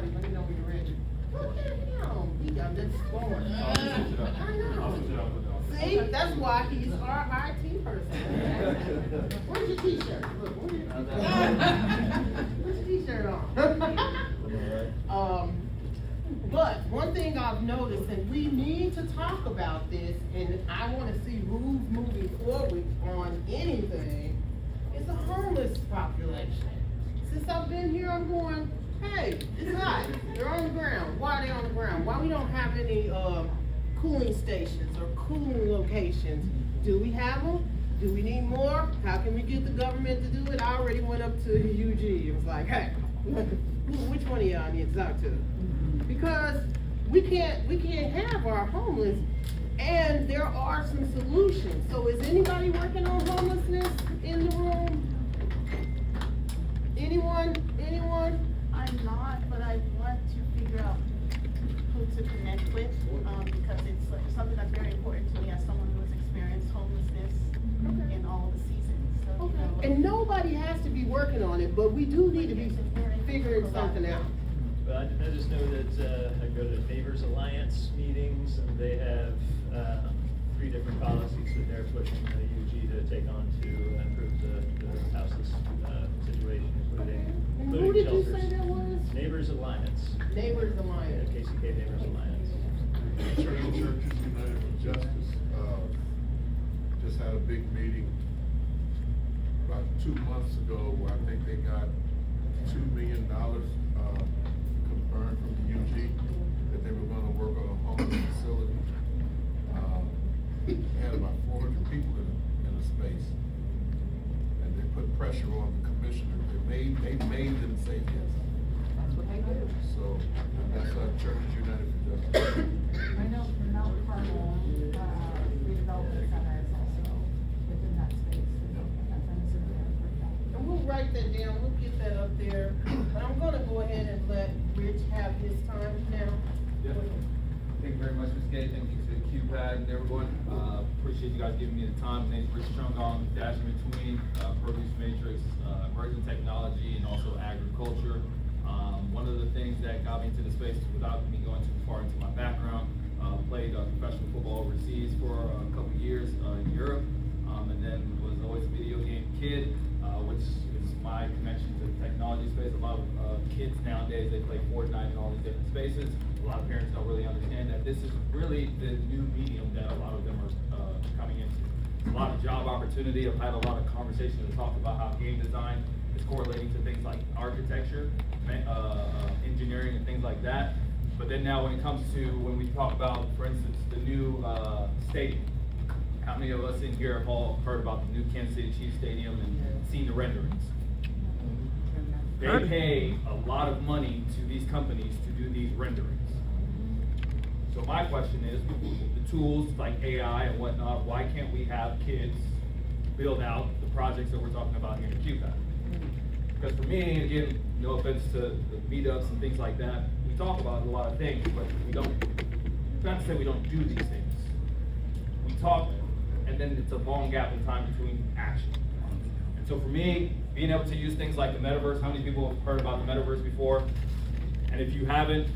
buddy. Let me know when you're ready. Look at him. I'm just going. I know. See, that's why he's our IT person. Where's your t-shirt? Look, where's your t-shirt on? But one thing I've noticed, and we need to talk about this, and I want to see rules moving forward on anything, is the homeless population. Since I've been here, I'm going, hey, it's hot. They're on the ground. Why are they on the ground? Why we don't have any cooling stations or cooling locations? Do we have them? Do we need more? How can we get the government to do it? I already went up to UG. It was like, hey, which one of y'all need to talk to? Because we can't have our homeless, and there are some solutions. So is anybody working on homelessness in the room? Anyone? I'm not, but I want to figure out who to connect with, because it's something that's very important to me as someone who has experienced homelessness in all the seasons. So, Okay. And nobody has to be working on it, but we do need to be figuring something out. Well, I just know that I go to Neighbors Alliance meetings, and they have 3 different policies that they're pushing the UG to take on to improve the houseless situation, And who including did you shelters. say that was? Neighbors Alliance. Neighbors Alliance. KCK Neighbors Alliance. Churches United for Justice, just had a big meeting about 2 months ago where I think they got $2 million, confirmed from the UG that they were gonna work on a homeless facility. They had about 400 people in a space. And they put pressure on the commissioner. They made them say yes. That's what they do. So, and that's Churches United for Justice. I know from Mount Carmel, redevelopment center is also within that space. And we'll write that down, we'll get that up there, but I'm gonna go ahead and let Rich have his time now. Yeah. Thank you very much, Ms. Gay. Thank you to the QPAD and everyone. Appreciate you guys giving me the time. My name's Rich Chungong, dash in between, produce matrix, emerging technology, and also agriculture. One of the things that got me into the space, without me going too far into my background, played professional football overseas for a couple years in Europe, and then was always a video game kid, which is my connection to the technology space. A lot of kids nowadays, they play Fortnite in all these different spaces. A lot of parents don't really understand that this is really the new medium that a lot of them are coming into. A lot of job opportunity. I've had a lot of conversations to talk about how game design is correlating to things like architecture, engineering, and things like that. But then now when it comes to, when we talk about, for instance, the new stadium, how many of us in here have all heard about the new Kansas City Chiefs Stadium and seen the renderings? They pay a lot of money to these companies to do these renderings. So my question is, the tools like AI and whatnot, why can't we have kids build out the projects that we're talking about here in QPAD? Because for me, again, no offense to the meetups and things like that, we talk about a lot of things, but we don't, not to say we don't do these things. We talk, and then it's a long gap in time between action. And so for me, being able to use things like the metaverse, how many people have heard about the metaverse before? And if you haven't,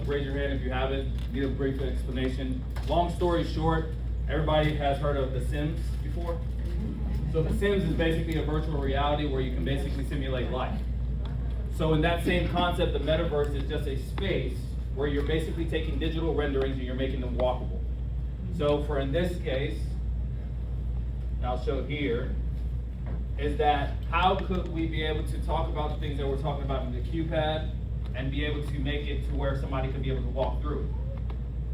raise your hand if you haven't, need a brief explanation. Long story short, everybody has heard of The Sims before? So The Sims is basically a virtual reality where you can basically simulate life. So in that same concept, the metaverse is just a space where you're basically taking digital renderings and you're making them walkable. So for in this case, and I'll show here, is that how could we be able to talk about the things that we're talking about in the QPAD and be able to make it to where somebody could be able to walk through it?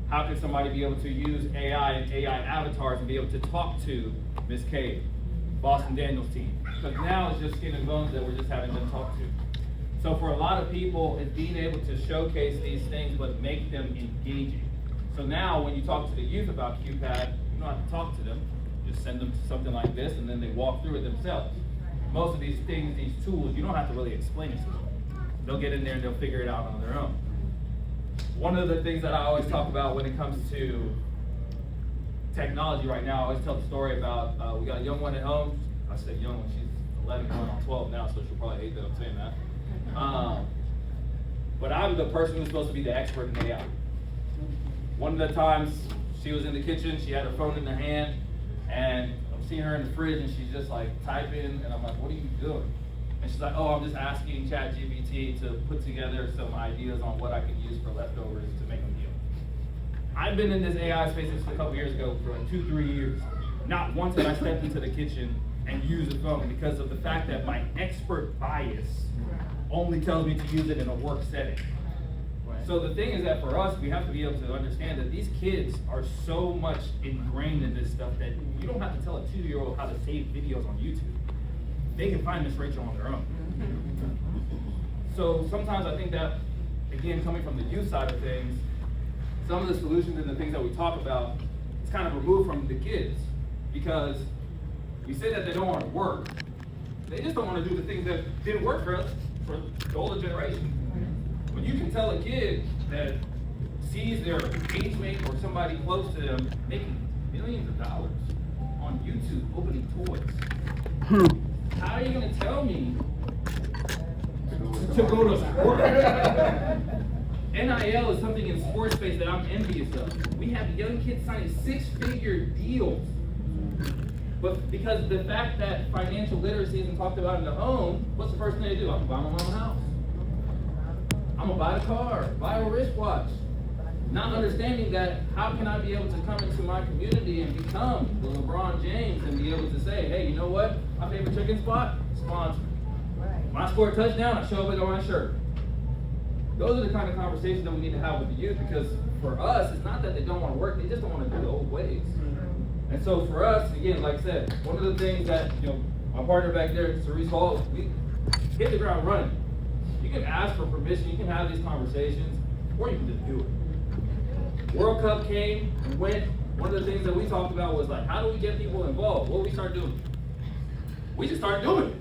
How could somebody be able to use AI and AI avatars and be able to talk to Ms. Cade, Boston Daniels team? Because now it's just skin and bones that we're just having them talk to. So for a lot of people, it's being able to showcase these things but make them engaging. So now when you talk to the youth about QPAD, you don't have to talk to them. Just send them to something like this and then they walk through it themselves. Most of these things, these tools, you don't have to really explain it to them. They'll get in there and they'll figure it out on their own. One of the things that I always talk about when it comes to technology right now, I always tell the story about, we got a young one at home. I say young one, she's 11 going on 12 now, so she'll probably hate that I'm saying that. But I'm the person who's supposed to be the expert in AI. One of the times she was in the kitchen, she had her phone in her hand, and I'm seeing her in the fridge, and she's just like typing, and I'm like, what are you doing? And she's like, oh, I'm just asking ChatGPT to put together some ideas on what I could use for leftovers to make a meal. I've been in this AI space since a couple years ago for like 2-3 years. Not once have I stepped into the kitchen and used a phone because of the fact that my expert bias only tells me to use it in a work setting. So the thing is that for us, we have to be able to understand that these kids are so much ingrained in this stuff that you don't have to tell a 2-year-old how to save videos on YouTube. They can find Miss Rachel on their own. So sometimes I think that, again, coming from the youth side of things, some of the solutions and the things that we talk about is kind of removed from the kids, because we say that they don't want to work. They just don't want to do the things that didn't work for us, for the older generation. When you can tell a kid that sees their age mate or somebody close to them making millions of dollars on YouTube opening toys, how are you going to tell me to go to sport? NIL is something in sports space that I'm envious of. We have young kids signing 6-figure deals. But because of the fact that financial literacy isn't talked about in the home, what's the first thing they do? I'm gonna buy my mom a house. I'm gonna buy a car, buy a wristwatch. Not understanding that, how can I be able to come into my community and become the LeBron James and be able to say, hey, you know what? My favorite chicken spot, sponsor. When I score a touchdown, I show up with it on my shirt. Those are the kind of conversations that we need to have with the youth, because for us, it's not that they don't want to work, they just don't want to do the old ways. And so for us, again, like I said, one of the things that, my partner back there, Cerise Hall, we hit the ground running. You can ask for permission, you can have these conversations, or you can just do it. World Cup came and went. One of the things that we talked about was like, how do we get people involved? What we start doing? We just started doing it.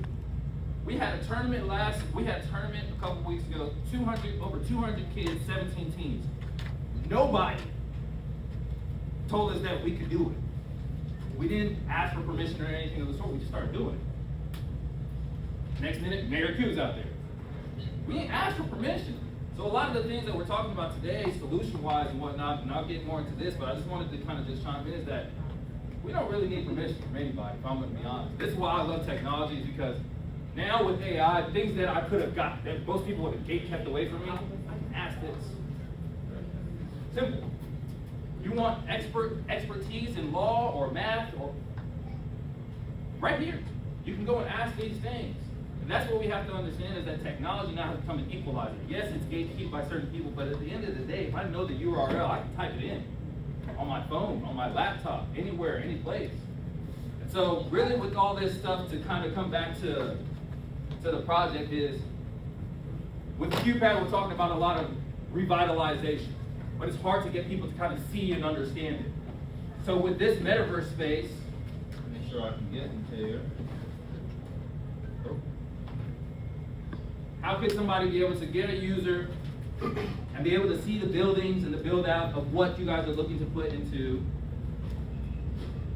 We had a tournament a couple weeks ago, over 200 kids, 17 teams. Nobody told us that we could do it. We didn't ask for permission or anything of the sort, we just started doing it. Next minute, Mayor Q's out there. We didn't ask for permission. So a lot of the things that we're talking about today, solution-wise and whatnot, and I'll get more into this, but I just wanted to kind of just chime in, is that we don't really need permission from anybody, if I'm gonna be honest. This is why I love technology, is because now with AI, things that I could have got, that most people would have gate kept away from me, I can ask this. Simple. You want expertise in law or math, or right here. You can go and ask these things. And that's what we have to understand, is that technology now has become an equalizer. Yes, it's gatekept by certain people, but at the end of the day, if I know the URL, I can type it in on my phone, on my laptop, anywhere, any place. And so really with all this stuff, to kind of come back to the project, is with QPAD, we're talking about a lot of revitalization. But it's hard to get people to kind of see and understand it. So with this metaverse space, make sure I can get into here. How could somebody be able to get a user and be able to see the buildings and the build out of what you guys are looking to put into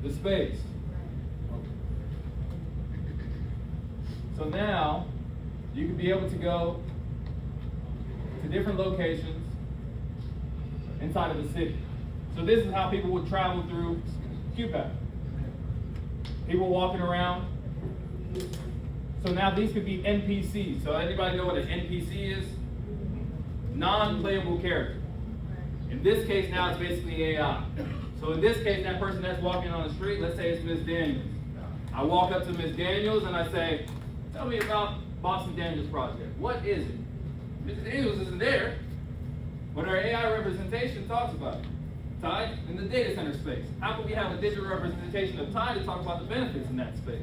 the space? So now you can be able to go to different locations inside of the city. So this is how people would travel through QPAD. People walking around. So now these could be NPCs. So anybody know what an NPC is? Non-playable character. In this case now it's basically AI. So in this case, that person that's walking on the street, let's say it's Ms. Daniels. I walk up to Ms. Daniels and I say, tell me about Boston Daniels Project. What is it? Ms. Daniels isn't there, but our AI representation talks about it. Tide in the data center space. How can we have a digital representation of Tide to talk about the benefits in that space?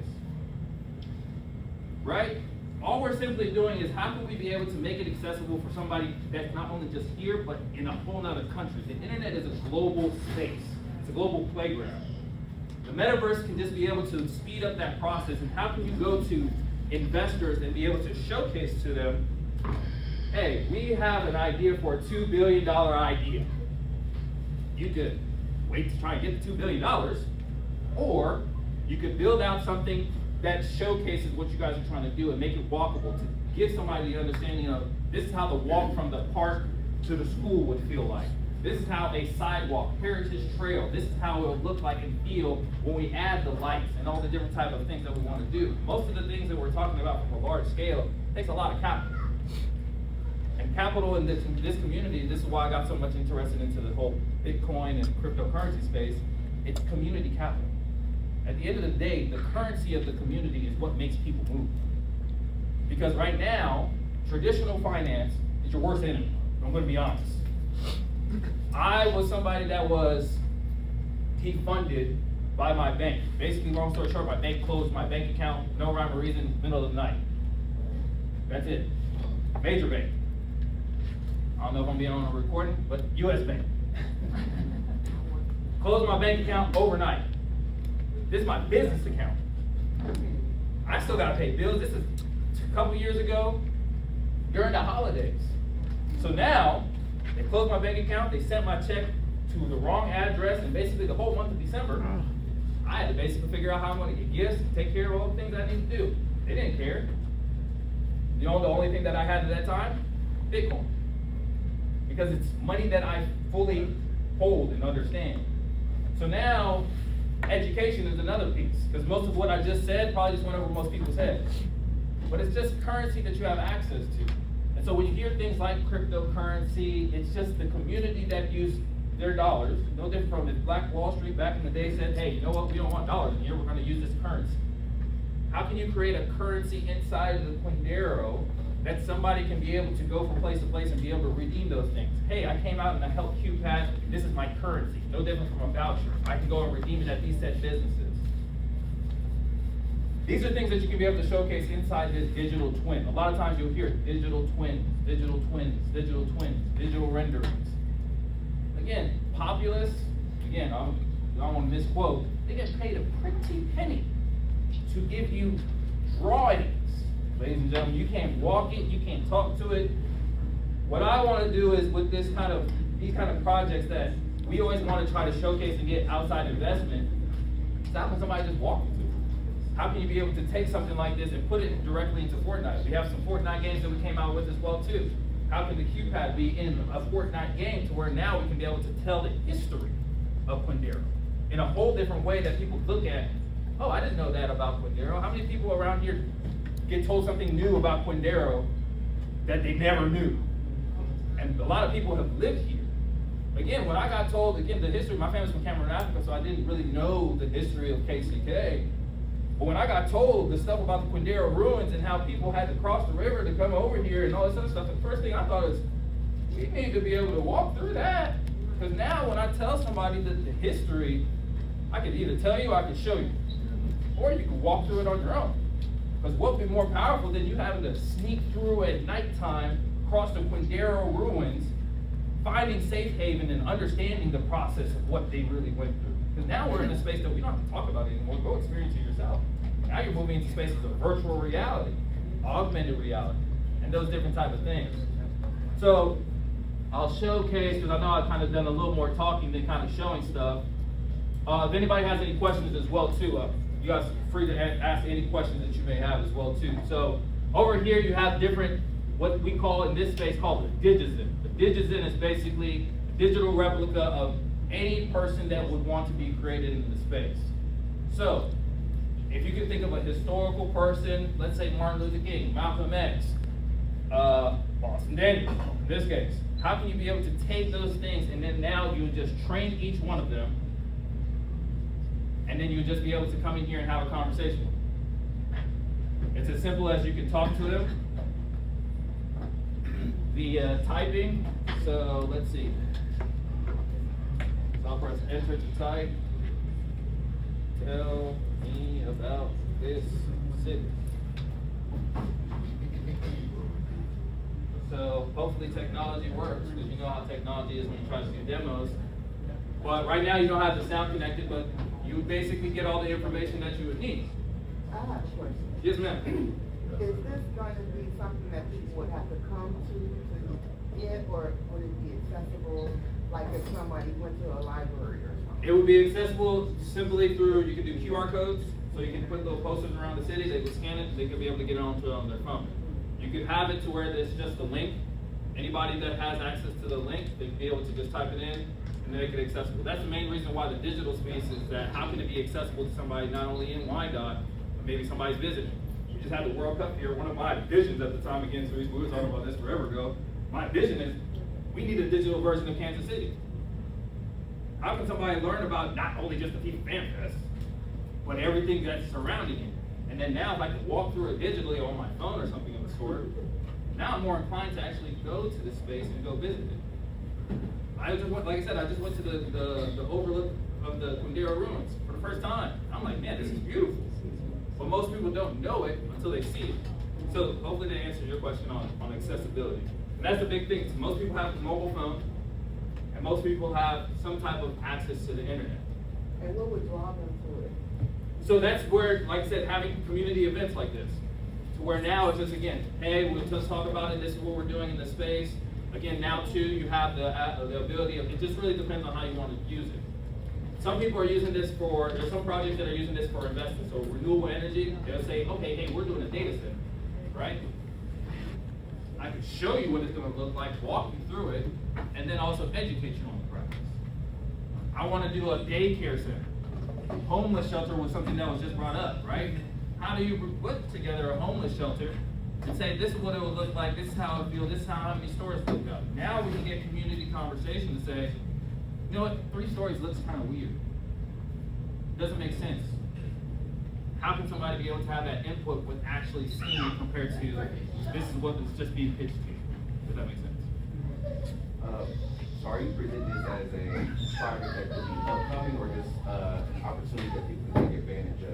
Right? All we're simply doing is, how can we be able to make it accessible for somebody that's not only just here, but in a whole nother country? The internet is a global space. It's a global playground. The metaverse can just be able to speed up that process. And how can you go to investors and be able to showcase to them, hey, we have an idea for a $2 billion idea. You could wait to try and get the $2 billion, or you could build out something that showcases what you guys are trying to do and make it walkable to give somebody the understanding of, this is how the walk from the park to the school would feel like. This is how a sidewalk, heritage trail, this is how it will look like and feel when we add the lights and all the different type of things that we want to do. Most of the things that we're talking about from a large scale takes a lot of capital. And capital in this community, this is why I got so much interested into the whole Bitcoin and cryptocurrency space, it's community capital. At the end of the day, the currency of the community is what makes people move. Because right now, traditional finance is your worst enemy. I'm going to be honest. I was somebody that was defunded by my bank. Basically, long story short, my bank closed my bank account, no rhyme or reason, middle of the night. That's it. Major bank. I don't know if I'm being on a recording, but US Bank. Closed my bank account overnight. This is my business account. I still gotta pay bills. This is a couple years ago during the holidays. So now, they closed my bank account, they sent my check to the wrong address, and basically the whole month of December, I had to basically figure out how I'm gonna get gifts, take care of all the things I need to do. They didn't care. The only thing that I had at that time, Bitcoin. Because it's money that I fully hold and understand. So now, education is another piece, because most of what I just said probably just went over most people's heads. But it's just currency that you have access to. And so when you hear things like cryptocurrency, it's just the community that use their dollars, no different from if Black Wall Street back in the day said, hey, you know what, we don't want dollars in here, we're gonna use this currency. How can you create a currency inside of the Quindaro that somebody can be able to go from place to place and be able to redeem those things? Hey, I came out and I helped QPAD, this is my currency, no different from a voucher. I can go and redeem it at these set businesses. These are things that you can be able to showcase inside this digital twin. A lot of times you'll hear digital twins, digital twins, digital twins, digital renderings. Again, populists, again, I don't want to misquote, they get paid a pretty penny to give you drawings. Ladies and gentlemen, you can't walk it, you can't talk to it. What I want to do is with these kind of projects that we always want to try to showcase and get outside investment, is how can somebody just walk into it? How can you be able to take something like this and put it directly into Fortnite? We have some Fortnite games that we came out with as well too. How can the QPAD be in a Fortnite game to where now we can be able to tell the history of Quindaro in a whole different way that people look at, oh, I didn't know that about Quindaro. How many people around here get told something new about Quindaro that they never knew? And a lot of people have lived here. Again, when I got told, again, the history, my family's from Cameroon, Africa, so I didn't really know the history of KCK. But when I got told the stuff about the Quindaro ruins and how people had to cross the river to come over here and all this other stuff, the first thing I thought is, we need to be able to walk through that. Because now when I tell somebody that the history, I can either tell you or I can show you. Or you can walk through it on your own. Because what would be more powerful than you having to sneak through at nighttime, cross the Quindaro ruins, finding safe haven and understanding the process of what they really went through. Because now we're in a space that we don't have to talk about it anymore. Go experience it yourself. Now you're moving into spaces of virtual reality, augmented reality, and those different type of things. So I'll showcase, because I know I've kind of done a little more talking than kind of showing stuff. If anybody has any questions as well too, you guys are free to ask any questions that you may have as well too. So over here you have different, what we call in this space called the Digizen. The Digizen is basically a digital replica of any person that would want to be created in the space. So if you can think of a historical person, let's say Martin Luther King, Malcolm X, Boston Daniels, in this case, how can you be able to take those things and then now you just train each one of them, and then you just be able to come in here and have a conversation with them? It's as simple as you can talk to them via typing. So let's see. So I'll press enter to type. Tell me about this city. So hopefully technology works, because you know how technology is when you try to do demos. But right now you don't have the sound connected, but you would basically get all the information that you would need. I have a question. Yes, ma'am. Is this going to be something that people would have to come to get, or would it be accessible, like if somebody went to a library or something? It would be accessible simply through, you can do QR codes, so you can put little posters around the city, they would scan it, they could be able to get it onto their phone. You You could have it to where there's just a link. Anybody that has access to the link, they'd be able to just type it in and make it accessible. That's the main reason why the digital space is that how can it be accessible to somebody not only in Wyandotte, but maybe somebody's visiting. We just had the World Cup here. One of my visions at the time, again, so we were talking about this forever ago. My vision is we need a digital version of Kansas City. How can somebody learn about not only just the FIFA Fan Fest, but everything that's surrounding it? And then now if I can walk through it digitally on my phone or something of the sort, now I'm more inclined to actually go to the space and go visit it. I just went, like I said, I just went to the overlook of the Quindera ruins for the first time. I'm like, man, this is beautiful. But most people don't know it until they see it. So hopefully that answers your question on accessibility. And that's the big thing. Most people have a mobile phone, and most people have some type of access to the internet. And what would draw them to it? So that's where, like I said, having community events like this, to where now it's just, again, hey, we'll just talk about it, this is what we're doing in the space. Again, now too, you have the ability of, it just really depends on how you want to use it. Some people are using this for, there's some projects that are using this for investment. So renewable energy, they'll say, okay, hey, we're doing a data center, right? I can show you what it's gonna look like, walk you through it, and then also educate you on the practice. I wanna do a daycare center. Homeless shelter was something that was just brought up, right? How do you put together a homeless shelter and say, this is what it would look like, this is how it feels, this is how many stories look up. Now we can get community conversation to say, you know what, 3 stories looks kind of weird. Doesn't make sense. How can somebody be able to have that input with actually seeing it compared to, this is what is just being pitched to you? Does that make sense? So are you presenting this as a project that could be upcoming or just an opportunity that people can take advantage of?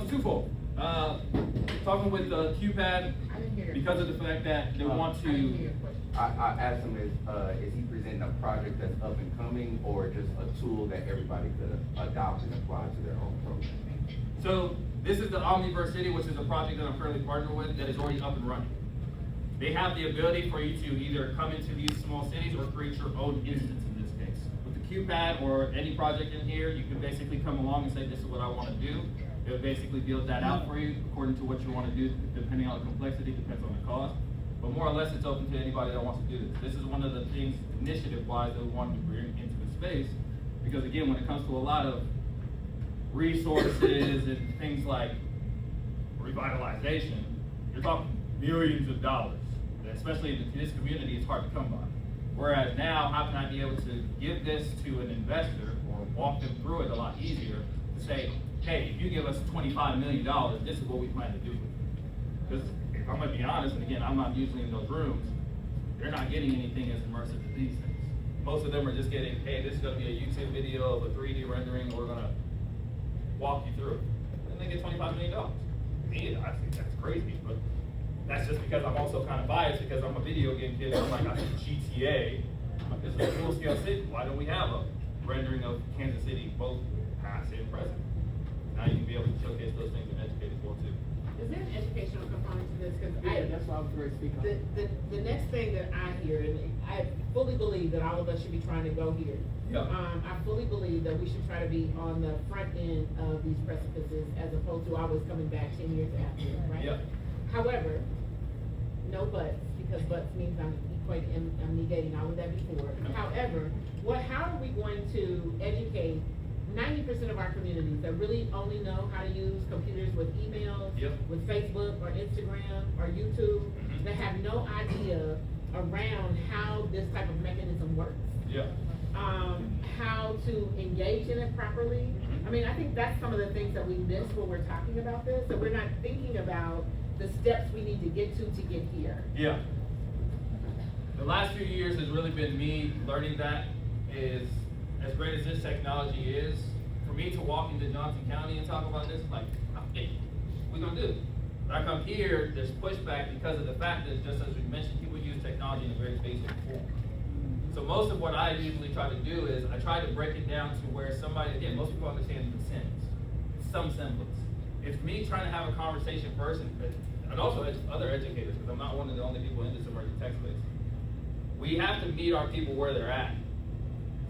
It's twofold. Talking with QPAD because of the fact that they want to. I asked him, is he presenting a project that's up and coming or just a tool that everybody could adopt and apply to their own program? So this is the Omniverse City, which is a project that I'm currently partnered with that is already up and running. They have the ability for you to either come into these small cities or create your own instance in this case. With the QPAD or any project in here, you can basically come along and say, this is what I want to do. It'll basically build that out for you according to what you want to do, depending on the complexity, depends on the cost. But more or less, it's open to anybody that wants to do this. This is one of the things, initiative-wise, that we wanted to bring into the space. Because again, when it comes to a lot of resources and things like revitalization, you're talking millions of dollars. Especially in this community, it's hard to come by. Whereas now, how can I be able to give this to an investor or walk them through it a lot easier to say, hey, if you give us $25 million, this is what we plan to do with it. Because if I'm gonna be honest, and again, I'm not usually in those rooms, they're not getting anything as immersive as these things. Most of them are just getting, hey, this is gonna be a YouTube video of a 3D rendering, and we're gonna walk you through it. And they get $25 million. Me, I think that's crazy, but that's just because I'm also kind of biased because I'm a video game kid. I'm like, I think GTA, this is a full scale city. Why don't we have a rendering of Kansas City, both past and present? Now you can be able to showcase those things and educate as well too. Is there an educational component to this? Because That's why I was very speaking on. the next thing that I hear, and I fully believe that all of us should be trying to go here. Yeah. I fully believe that we should try to be on the front end of these precipices as opposed to always coming back 10 years after, right? Yeah. However, no buts, because buts means I'm negating all of that before. However, how are we going to educate 90% of our communities that really only know how to use computers with emails, Yep. with Facebook or Instagram or YouTube, that have no idea around how this type of mechanism works? Yeah. How to engage in it properly. I mean, I think that's some of the things that we miss when we're talking about this, that we're not thinking about the steps we need to get here. Yeah. The last few years has really been me learning that is, as great as this technology is, for me to walk into Johnson County and talk about this, like, hey, we're gonna do it. But I come here, there's pushback because of the fact that, just as we mentioned, people use technology in a very basic form. So most of what I usually try to do is I try to break it down to where somebody, again, most people understand the sense, some semblance. It's me trying to have a conversation first, and also other educators, because I'm not one of the only people in this emerging tech space. We have to meet our people where they're at.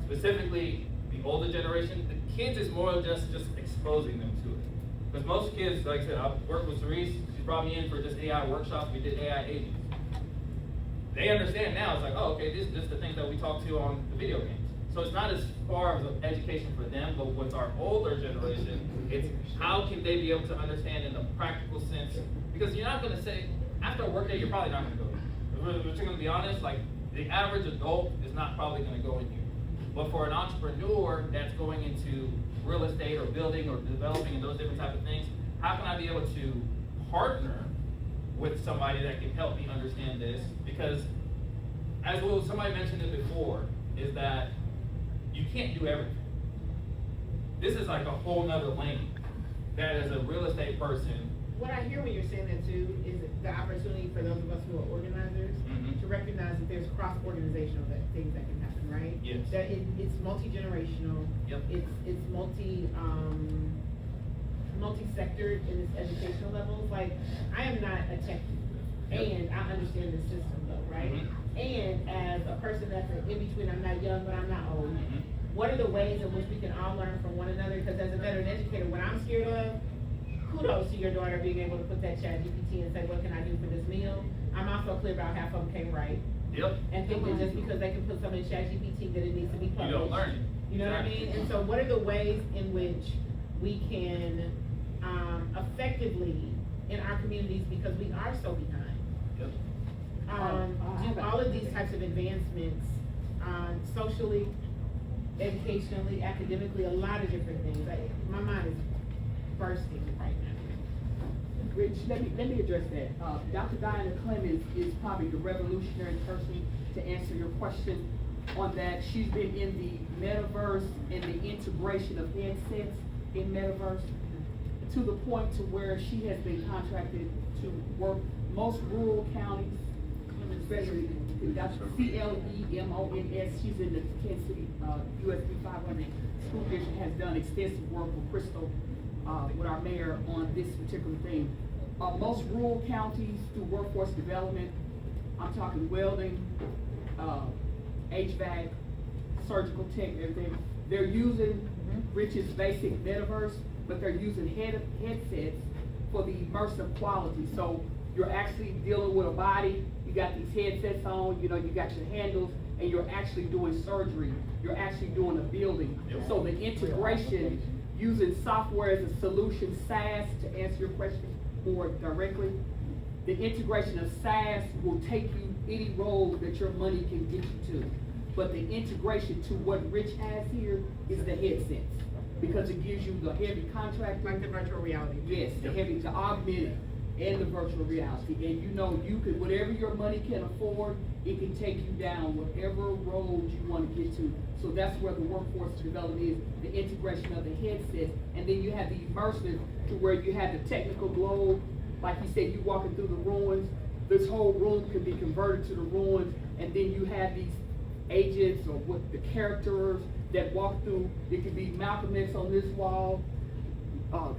Specifically, the older generation, the kids is more just exposing them to it. Because most kids, like I said, I work with Therese, she's brought me in for just AI workshops, we did AI agents. They understand now, it's like, oh, okay, this is just the things that we talk to on the video games. So it's not as far as an education for them, but with our older generation, it's how can they be able to understand in a practical sense? Because you're not gonna say, after a workday, you're probably not gonna go here. But you're gonna be honest, like, the average adult is not probably gonna go in here. But for an entrepreneur that's going into real estate or building or developing and those different type of things, how can I be able to partner with somebody that can help me understand this? Because as well, somebody mentioned it before, is that you can't do everything. This is like a whole nother lane that as a real estate person. What I hear when you're saying that too, is the opportunity for those of us who are organizers to recognize that there's cross-organizational things that can happen, right? Yes. That it's multi-generational. Yep. It's multi-sectored in its educational levels. Like, I am not a techie, and I understand the system though, right? And as a person that's in between, I'm not young, but I'm not old. What are the ways in which we can all learn from one another? Because as a veteran educator, what I'm scared of, kudos to your daughter being able to put that ChatGPT and say, what can I do for this meal? I'm also clear about half of them came right. Yep. And thinking just because they can put something in ChatGPT that it needs to be published. You don't learn it. You know what I mean? And so what are the ways in which we can effectively in our communities, because we are so behind, do all of these types of advancements socially, educationally, academically, a lot of different things. My mind is bursting right now. Rich, let me address that. Dr. Diana Clemens is probably the revolutionary person to answer your question on that. She's been in the metaverse and the integration of headsets in metaverse to the point to where she has been contracted to work most rural counties, especially that's CLEMONS. She's in the Kansas City USB 500 school district, has done extensive work with Crystal, with our mayor on this particular thing. Most rural counties through workforce development, I'm talking welding, HVAC, surgical tech, everything. They're using Rich's basic metaverse, but they're using headsets for the immersive quality. So you're actually dealing with a body, you got these headsets on, you know, you got your handles, and you're actually doing surgery. You're actually doing a building. So the integration using software as a solution, SaaS, to answer your question more directly, the integration of SaaS will take you any road that your money can get you to. But the integration to what Rich has here is the headsets, because it gives you the heavy contract. Like the virtual reality. Yes, the heavy, the augmented and the virtual reality. And you know, you could, whatever your money can afford, it can take you down whatever road you want to get to. So that's where the workforce development is, the integration of the headset. And then you have the immersive, to where you have the technical globe. Like you said, you walking through the ruins, this whole room can be converted to the ruins, and then you have these agents or what the characters that walk through. It could be Malcolm X on this wall,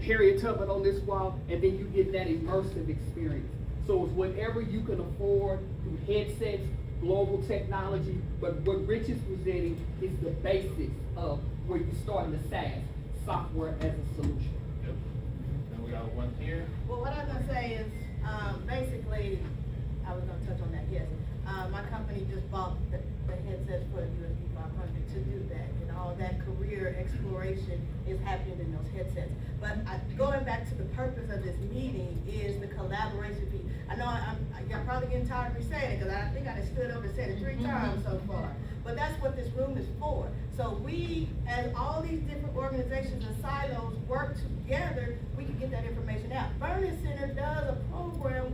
Harriet Tubman on this wall, and then you get that immersive experience. So it's whatever you can afford through headsets, global technology, but what Rich is presenting is the basics of where you start in the SaaS, software as a solution. Yep. Then we got one here. Well, what I was gonna say is, basically, I was gonna touch on that, yes. My company just bought the headsets for the USB 500 to do that, and all that career exploration is happening in those headsets. But going back to the purpose of this meeting is the collaboration piece. I know y'all probably getting tired of me saying it, because I think I done stood up and said it 3 times so far. But that's what this room is for. So we, as all these different organizations and silos work together, we can get that information out. Vernon Center does a program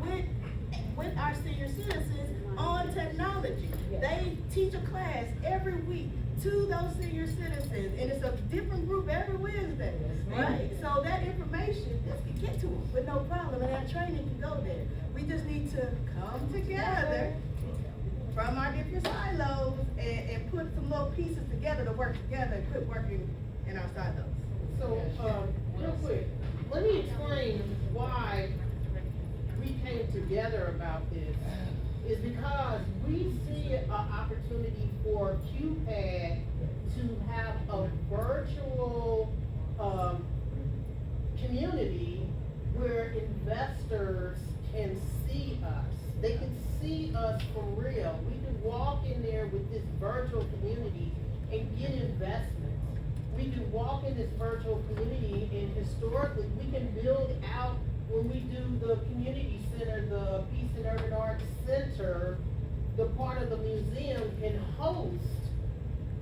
with our senior citizens on technology. They teach a class every week to those senior citizens, and it's a different group every Wednesday, right? So that information just can get to them with no problem, and that training can go there. We just need to come together from our different silos and put some little pieces together to work together and quit working in our silos. So, real quick, let me explain why we came together about this. Is because we see an opportunity for QPAD to have a virtual community where investors can see us. They can see us for real. We can walk in there with this virtual community and get investments. We can walk in this virtual community and historically, we can build out when we do the community center, the Peace and Urban Arts Center, the part of the museum can host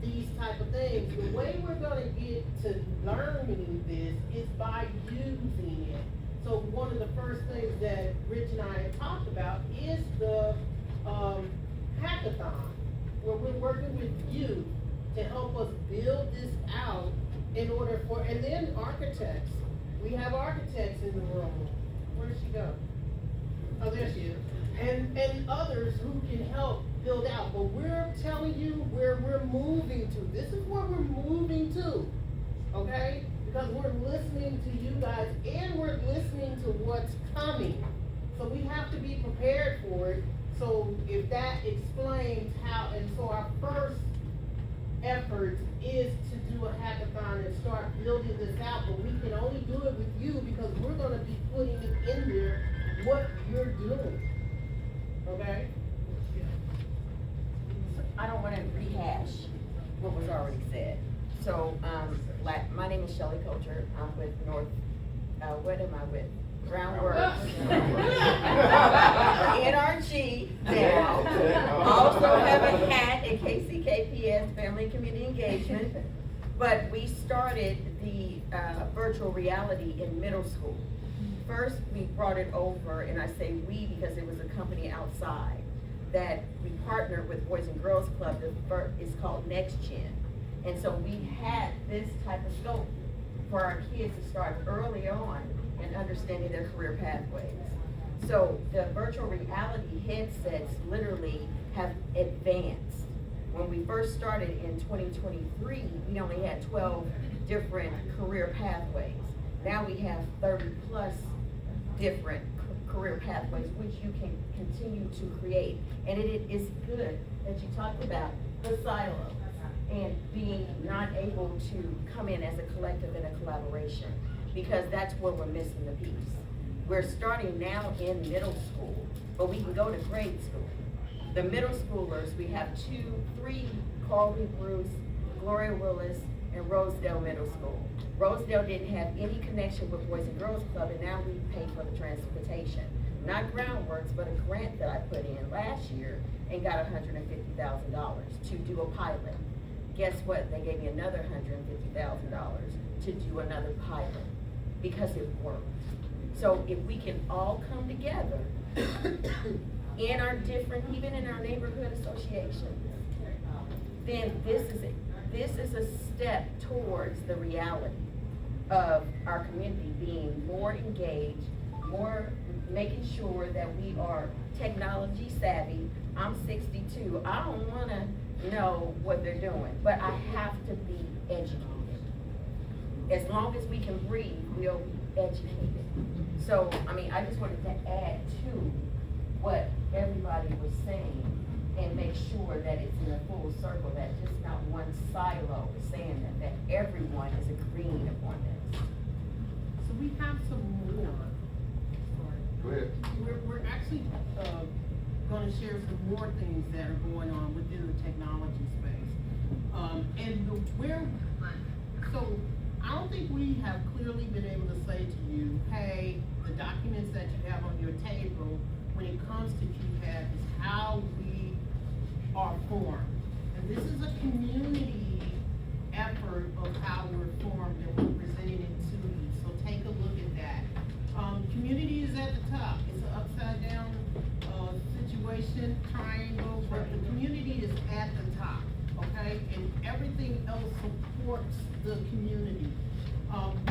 these type of things. The way we're gonna get to learning this is by using it. So one of the first things that Rich and I have talked about is the hackathon, where we're working with you to help us build this out in order for, and then architects. We have architects in the room. Where'd she go? Oh, there she is. And others who can help build out. But we're telling you where we're moving to. This is where we're moving to, okay? Because we're listening to you guys and we're listening to what's coming. So we have to be prepared for it. So if that explains how, and so our first effort is to do a hackathon and start building this out, but we can only do it with you because we're gonna be putting it in there, what you're doing, okay? I don't wanna rehash what was already said. So, my name is Shelley Coulter. I'm with what am I with? Groundworks. NRG now. Also have a hat at KCKPS, Family Community Engagement. But we started the virtual reality in middle school. First, we brought it over, and I say we because it was a company outside that we partnered with Boys and Girls Club. It's called Next Gen. And so we had this type of scope for our kids to start early on and understanding their career pathways. So the virtual reality headsets literally have advanced. When we first started in 2023, we only had 12 different career pathways. Now we have 30 plus different career pathways, which you can continue to create. And it is good that you talked about the silo and being not able to come in as a collective and a collaboration, because that's where we're missing the piece. We're starting now in middle school, but we can go to grade school. The middle schoolers, we have 3, Carly Bruce, Gloria Willis, and Rosedale Middle School. Rosedale didn't have any connection with Boys and Girls Club, and now we pay for the transportation. Not Groundworks, but a grant that I put in last year and got $150,000 to do a pilot. Guess what? They gave me another $150,000 to do another pilot because it worked. So if we can all come together in our different, even in our neighborhood associations, then this is a step towards the reality of our community being more engaged, more making sure that we are technology savvy. I'm 62. I don't want to know what they're doing, but I have to be educated. As long as we can breathe, we'll be educated. So, I mean, I just wanted to add to what everybody was saying and make sure that it's in a full circle, that just not one silo is saying that everyone is agreeing upon this. So we have some more. Go ahead. We're actually, gonna share some more things that are going on within the technology space. So I don't think we have clearly been able to say to you, hey, the documents that you have on your table, when it comes to QCAD, is how we are formed. And this is a community effort of how we're formed, and we're presenting it to you. So take a look at that. Community is at the top. It's an upside down situation, triangle, but the community is at the top, okay? And everything else supports the community.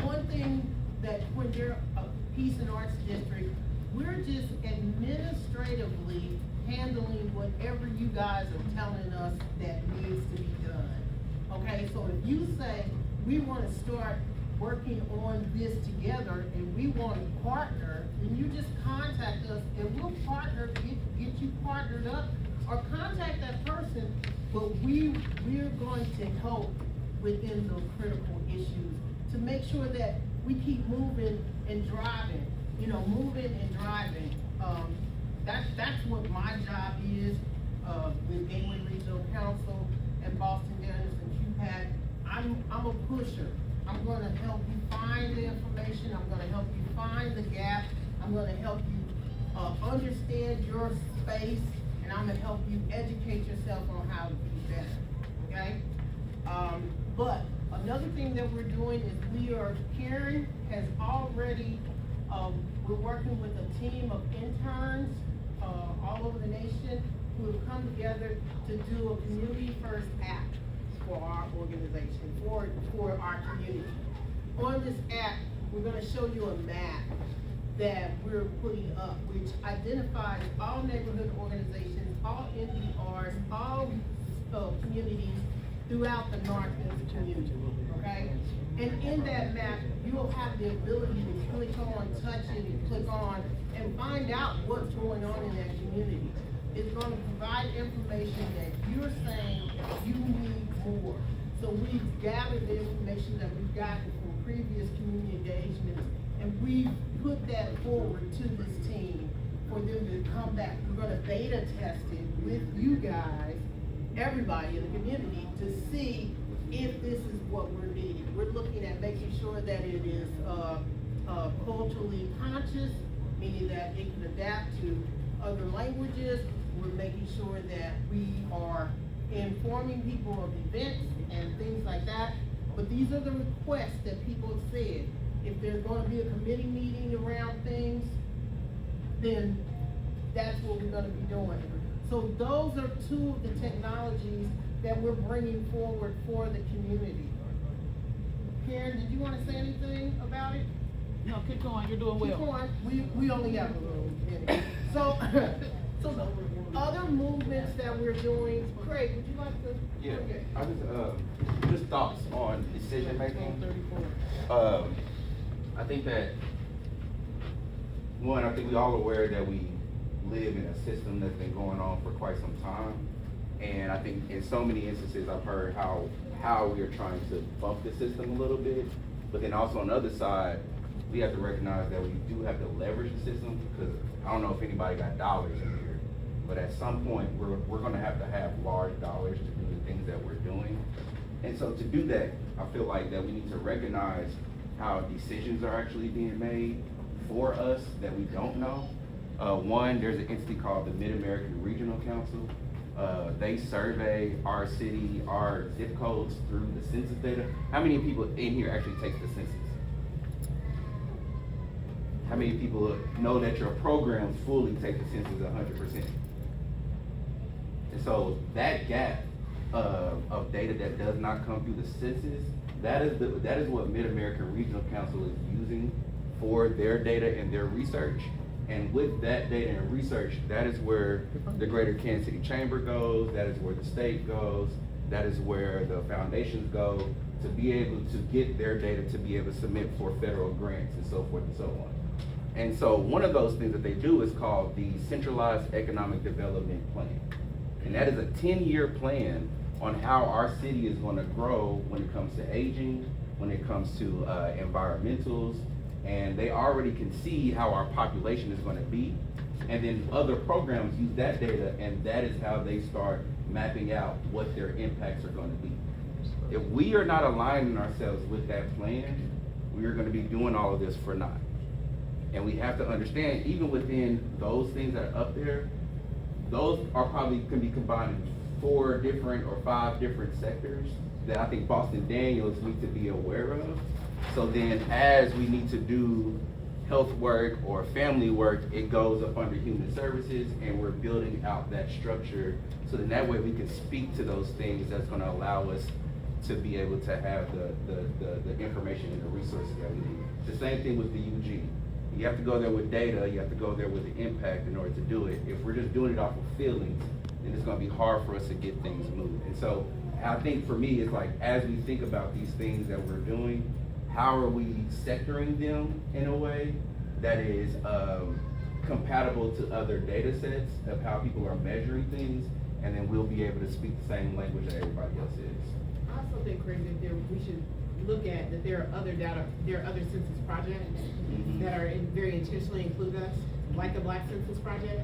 One thing that when you're a Peace and Arts District, we're just administratively handling whatever you guys are telling us that needs to be done. Okay, so if you say, we wanna start working on this together and we wanna partner, then you just contact us and we'll partner, get you partnered up, or contact that person, but we're going to help within the critical issues to make sure that we keep moving and driving. moving and driving, that's what my job is, with Gateway Regional Council and Boston Daniels and QPAC. I'm a pusher. I'm gonna help you find the information, I'm gonna help you find the gap, I'm gonna help you, understand your space, and I'm gonna help you educate yourself on how to be better, okay? But another thing that we're doing is Karen has already, we're working with a team of interns, all over the nation who have come together to do a community first act for our organization, for our community. On this act, we're gonna show you a map that we're putting up, which identifies all neighborhood organizations, all NDRs, all communities throughout the Northwest community, okay? And in that map, you will have the ability to click on, touch it, and click on, and find out what's going on in that community. It's gonna provide information that you're saying you need more. So we've gathered the information that we've gotten from previous community engagements, and we put that forward to this team for them to come back. We're gonna beta test it with you guys, everybody in the community, to see if this is what we're needing. We're looking at making sure that it is culturally conscious, meaning that it can adapt to other languages. We're making sure that we are informing people of events and things like that. But these are the requests that people have said. If there's gonna be a committee meeting around things, then that's what we're gonna be doing. So those are two of the technologies that we're bringing forward for the community. Karen, did you wanna say anything about it? No, keep going, you're doing well. Keep going. We only have a little minute. So, so the other movements that we're doing, Craig, would you like to? Yeah, Okay. I just thoughts on decision making. I think that, one, I think we all aware that we live in a system that's been going on for quite some time. And I think in so many instances, I've heard how we are trying to bump the system a little bit. But then also on the other side, we have to recognize that we do have to leverage the system, because I don't know if anybody got dollars in here, but at some point, we're gonna have to have large dollars to do the things that we're doing. And so to do that, I feel like that we need to recognize how decisions are actually being made for us that we don't know. One, there's an entity called the Mid-American Regional Council. They survey our city, our zip codes through the census data. How many people in here actually take the census? How many people know that your programs fully take the census 100%? And so that gap of data that does not come through the census, that is what Mid-American Regional Council is using for their data and their research. And with that data and research, that is where the Greater Kansas City Chamber goes, that is where the state goes, that is where the foundations go, to be able to get their data to be able to submit for federal grants and so forth and so on. And so one of those things that they do is called the Centralized Economic Development Plan. And that is a 10-year plan on how our city is gonna grow when it comes to aging, when it comes to environmentals, and they already can see how our population is gonna be. And then other programs use that data, and that is how they start mapping out what their impacts are gonna be. If we are not aligning ourselves with that plan, we are gonna be doing all of this for naught. And we have to understand, even within those things that are up there, those are probably can be combined in 4 different or 5 different sectors that I think Boston Daniels need to be aware of. So then as we need to do health work or family work, it goes up under human services, and we're building out that structure. So then that way we can speak to those things that's gonna allow us to be able to have the information and the resources that we need. The same thing with the UG. You have to go there with data, you have to go there with the impact in order to do it. If we're just doing it off of feelings, then it's gonna be hard for us to get things moved. And so I think for me, it's like, as we think about these things that we're doing, how are we sectoring them in a way that is compatible to other data sets of how people are measuring things, and then we'll be able to speak the same language that everybody else is. I also think, Craig, that we should look at that there are other census projects that are very intentionally include us, like the Black Census Project,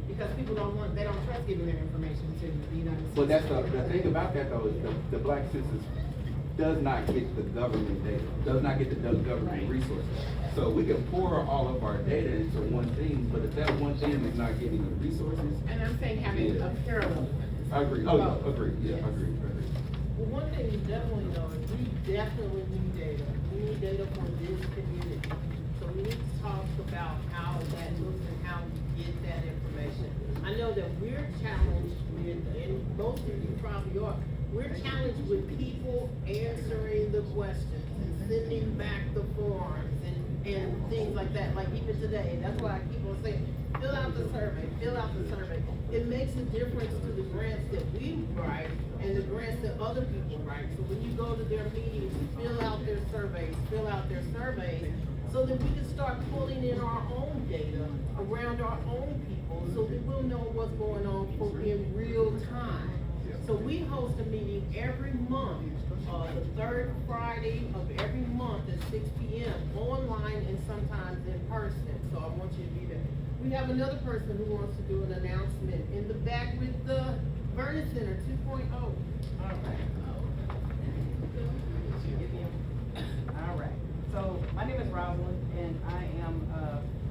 because people they don't trust giving their information to the United States. But that's the thing about that though, is the Black Census does not get the government data, does not get the government resources. So we can pour all of our data into one thing, but if that one thing is not getting the resources. And I'm saying having a parallel. I agree, oh, yeah, agree, yeah, I agree. Well, one thing we definitely know is we definitely need data. We need data from this community. So we need to talk about how that looks and how we get that information. I know that we're challenged with, and most of you probably are, we're challenged with people answering the questions and sending back the forms and things like that, like even today. That's why I keep on saying, fill out the survey, fill out the survey. It makes a difference to the grants that we write and the grants that other people write. So when you go to their meetings, fill out their surveys, so that we can start pulling in our own data around our own people, so that we'll know what's going on in real time. So we host a meeting every month, the third Friday of every month at 6 p.m. online and sometimes in person. So I want you to be there. We have another person who wants to do an announcement in the back with the Vernon Center 2.0. All right, so my name is Rosalind, and I am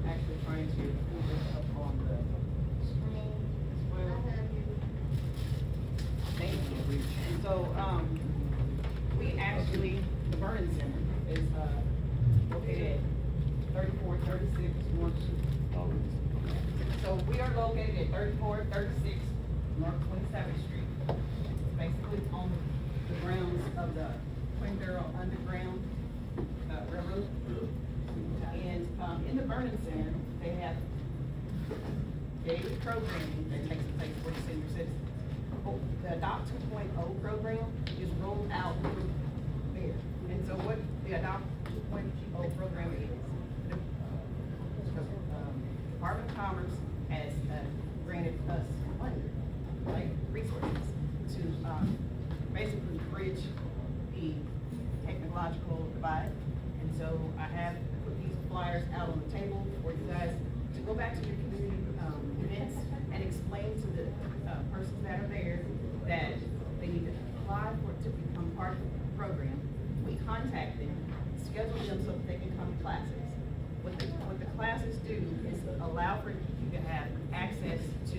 actually trying to pull this up on the screen as well. Thank you. So, we actually, the Vernon Center is located at 3436 North. So we are located at 3436 North 27th Street. It's basically on the grounds of the Twin Barrel Underground Railroad. And in the Vernon Center, they have daily programming that takes place for the senior citizens. The Adopt 2.0 program is rolled out there. And so what the Adopt 2.0 program is, the Department of Commerce has granted us money, like resources, to basically bridge the technological divide. And so I have put these flyers out on the table for you guys to go back to your community events and explain to the persons that are there that they need to apply to become part of the program. We contact them, schedule them so that they can come to classes. What the classes do is allow for you to have access to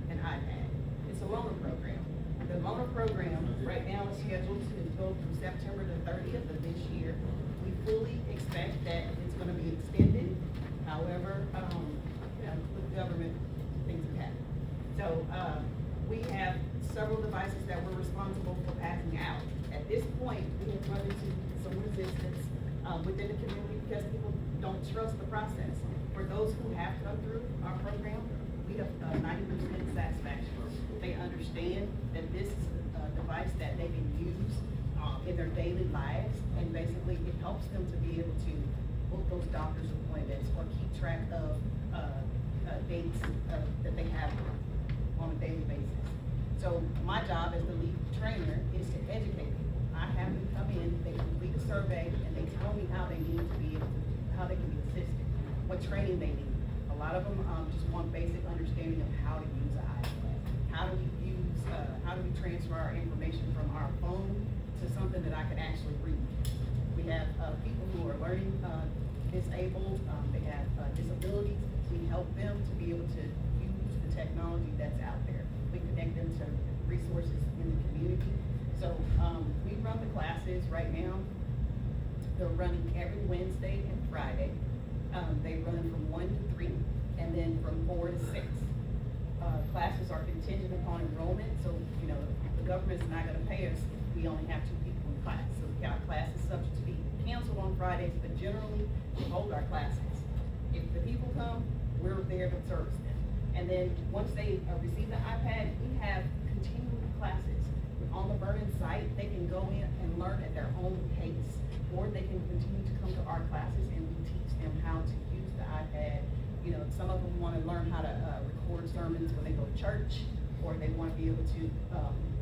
an iPad. It's a loaner program. The loaner program right now is scheduled to go from September the 30th of this year. We fully expect that it's going to be extended. However, with government, things have happened. So we have several devices that we're responsible for passing out. At this point, we have run into some resistance within the community because people don't trust the process. For those who have come through our program, we have 90% satisfaction. They understand that this is a device that they can use in their daily lives, and basically it helps them to be able to book those doctor's appointments or keep track of dates that they have on a daily basis. So my job as the lead trainer is to educate people. I have them come in, they complete a survey, and they tell me how they need to be able to, how they can be assisted, what training they need. A lot of them just want basic understanding of how to use an iPad. How do we transfer our information from our phone to something that I can actually read? We have people who are learning disabled, they have disabilities. We help them to be able to use the technology that's out there. We connect them to resources in the community. So we run the classes right now. They're running every Wednesday and Friday. They run from 1 to 3 and then from 4 to 6. Classes are contingent upon enrollment, so you know the government's not going to pay us if we only have 2 people in class. So our class is subject to be canceled on Fridays, but generally we hold our classes. If the people come, we're there to service them. And then once they receive the iPad, we have continuing classes. On the Vernon site, they can go in and learn at their own pace, or they can continue to come to our classes and we teach them how to use the iPad. You know, some of them want to learn how to record sermons when they go to church, or they want to be able to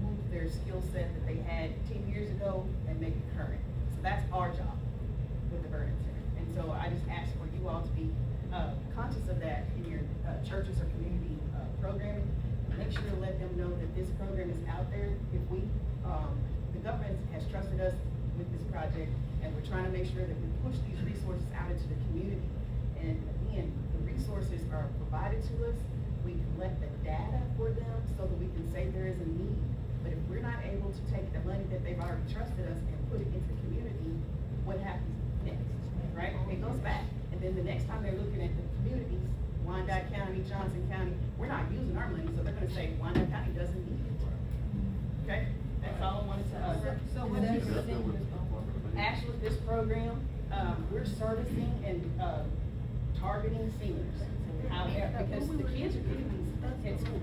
move their skill set that they had 10 years ago and make it current. So that's our job with the Burden Center. And so I just ask for you all to be, conscious of that in your, churches or community, programming. Make sure to let them know that this program is out there. If we, the government has trusted us with this project, and we're trying to make sure that we push these resources out into the community. And again, the resources are provided to us. We collect the data for them so that we can say there is a need. But if we're not able to take the money that they've already trusted us and put it into the community, what happens next, right? It goes back. And then the next time they're looking at the communities, Wyandotte County, Johnson County, we're not using our money, so they're gonna say Wyandotte County doesn't need it. Okay? That's all I wanted to, So what is it? actually, this program, we're servicing and, targeting seniors. However, because the kids are getting these in school,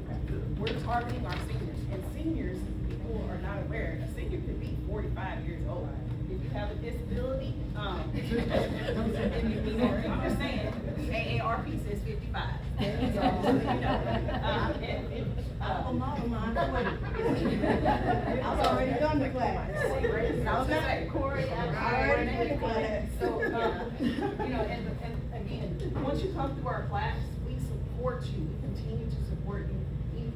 we're targeting our seniors, and seniors, people are not aware, a senior could be 45 years old. If you have a disability, if you, I'm just saying, AARP says 55. So, you know, I've already done the class. I was gonna say, Corey, I already did the class. So, you know, and again, once you come through our class, we support you, we continue to support you.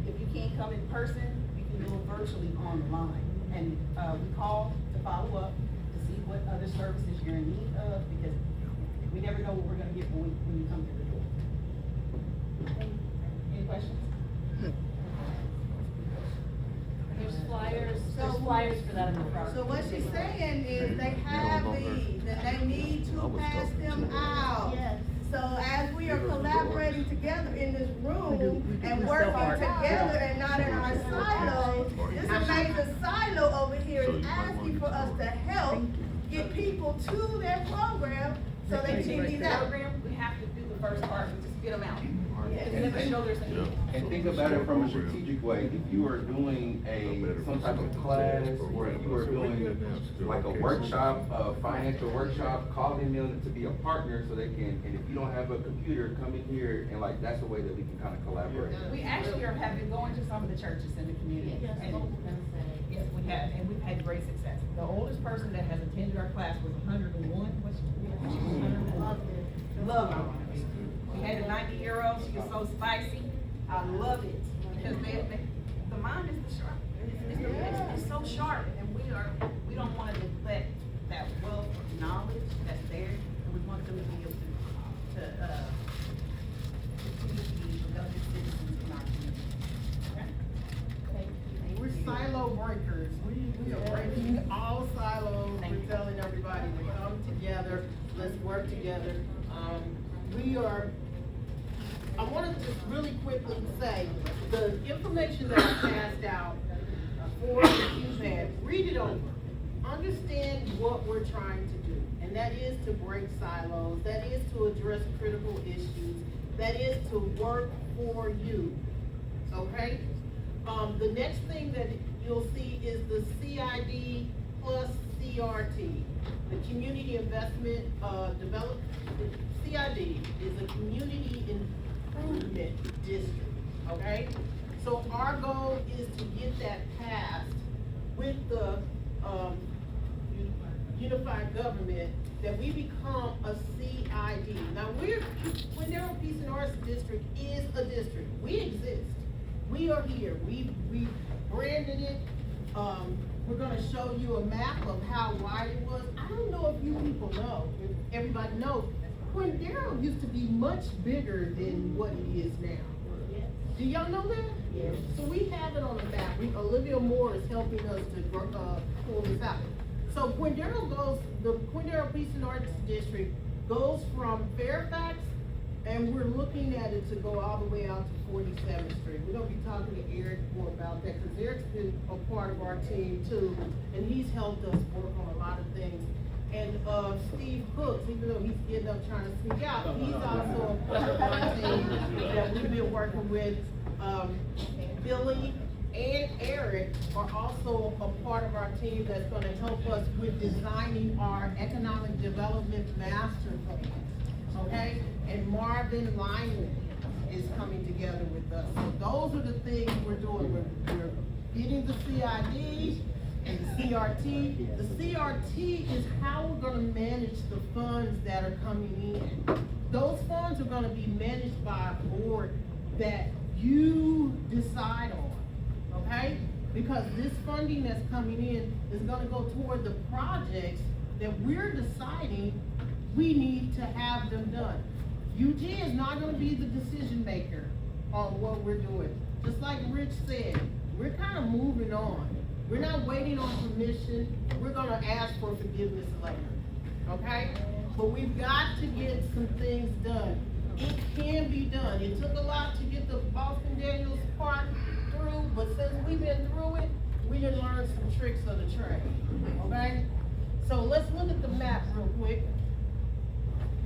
If you can't come in person, you can do it virtually online. And, we call to follow up, to see what other services you're in need of, because we never know what we're gonna get when you come through the door. Any questions? There's flyers for that in the front. So what she's saying is they have these, and they need to pass them out. Yes. So as we are collaborating together in this room and working together and not in our silos, this amazing silo over here is asking for us to help get people to their program so they can get these out. Program, we have to do the first part, we just get them out. Yes. And never show there's a need. And think about it from a strategic way, if you are doing some type of class, or if you are doing like a workshop, a financial workshop, call them in to be a partner so they can, and if you don't have a computer, come in here, and like, that's the way that we can kind of collaborate. We actually have been going to some of the churches in the community. Yes, And- I was gonna say. Yes, we have, and we've had great success. The oldest person that has attended our class was 101, what's she? 101. Love our honors. We had a 90-year-old, she was so spicy, I love it, because the mind is the sharp, it's so sharp, and we don't wanna neglect that wealth of knowledge that's there, and we want them to be able to continue to be productive citizens in our community. Okay? We're silo breakers. We are breaking all silos. We're telling everybody to come together, let's work together. I wanna just really quickly say, the information that I passed out for you, man, read it over. Understand what we're trying to do, and that is to break silos, that is to address critical issues, that is to work for you, okay? The next thing that you'll see is the CID plus CRT, the Community Investment, Development. CID is a Community Improvement District, okay? So our goal is to get that passed with the, unified government, that we become a CID. Now, Quindaro Peace and Arts District is a district. We exist. We are here. We branded it. We're gonna show you a map of how wide it was. I don't know if you people know, if everybody knows, Quindaro used to be much bigger than what it is now. Do y'all know that? Yes. So we have it on the map. Olivia Moore is helping us to, pull this out. So the Quindaro Peace and Arts District goes from Fairfax, and we're looking at it to go all the way out to 47th Street. We're gonna be talking to Eric more about that, because Eric's been a part of our team too, and he's helped us work on a lot of things. And, Steve Hooks, even though he's getting up trying to sneak out, he's also a part of our team that we've been working with. Billy and Eric are also a part of our team that's gonna help us with designing our economic development master plan, okay? And Marvin Lyman is coming together with us. So those are the things we're doing. We're getting the CID, and the CRT. The CRT is how we're gonna manage the funds that are coming in. Those funds are gonna be managed by a board that you decide on, okay? Because this funding that's coming in is gonna go toward the projects that we're deciding we need to have them done. UG is not gonna be the decision maker on what we're doing. Just like Rich said, we're kind of moving on. We're not waiting on permission, we're gonna ask for forgiveness later, okay? But we've got to get some things done. It can be done. It took a lot to get the Boston Daniels part through, but since we've been through it, we done learned some tricks of the trade, okay? So let's look at the map real quick.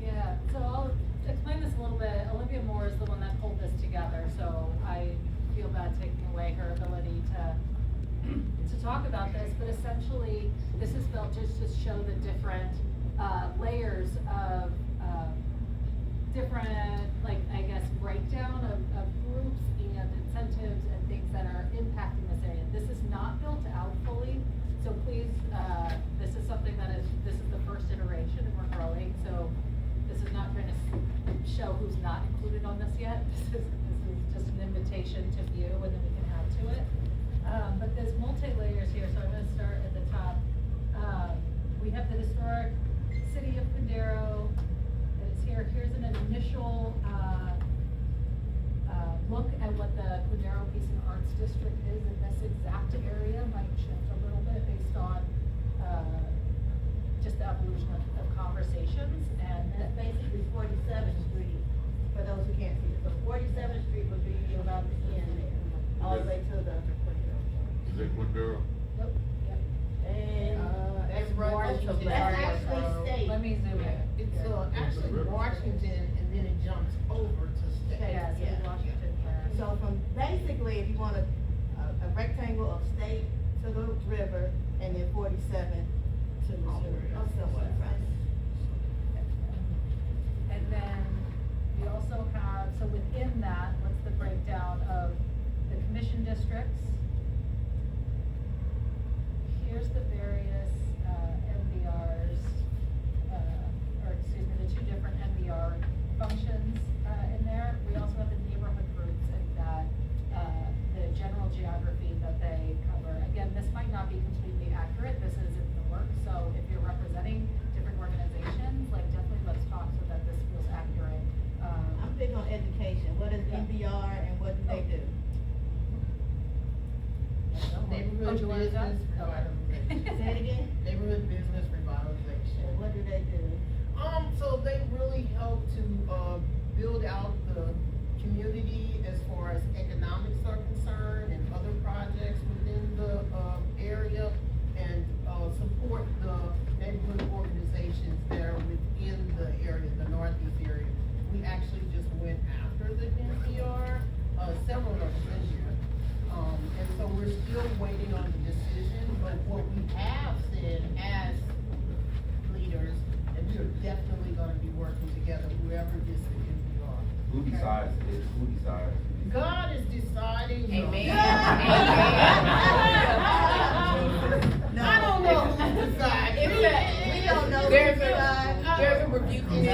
Yeah, so I'll explain this a little bit. Olivia Moore is the one that pulled this together, so I feel bad taking away her ability to talk about this, but essentially, this is built just to show the different layers of different, like, I guess, breakdown of groups and incentives and things that are impacting this area. This is not built out fully, so please, this is something this is the first iteration and we're growing, so this is not trying to show who's not included on this yet. This is just an invitation to view and then we can add to it. But there's multi-layers here, so I'm gonna start at the top. We have the historic city of Cordero. It's here. Here's an initial look at what the Cordero Peace and Arts District is in this exact area. Might shift a little bit based on just the evolution of conversations. And That's basically 47th Street, for those who can't see it. So 47th Street would be about the end there, all the way to the. Is it Quindera? Nope. Yep. And, That's right. that's actually state. Let me zoom in. It's actually Washington, and then it jumps over to state. Yeah, so Yeah. Washington here. So from, basically, if you want a rectangle of state to the river, and then 47 to Missouri, or somewhere, right? And then we also have, so within that, what's the breakdown of the commission districts? Here's the various MBRs, or excuse me, the two different MBR functions in there. We also have the neighborhood groups and that, the general geography that they cover. Again, this might not be completely accurate, this is in the works, so if you're representing different organizations, like definitely let's talk so that this feels accurate. I'm big on education. What is Yeah. NBR and what do they do? Neighborhood Oh, do you want to go? business revitalization. Say it again? Neighborhood business revitalization. And what do they do? So they really help to, build out the community as far as economics are concerned and other projects within the, area and, support the neighborhood organizations that are within the area, the northeast area. We actually just went after the NPR, several of us this year. And so we're still waiting on the decision, but what we have said as leaders, and we're definitely gonna be working together, whoever gets the NPR. Who decides this? Who decides? God is deciding. Amen. I don't know who decides. We don't know. There's who decides. a review committee.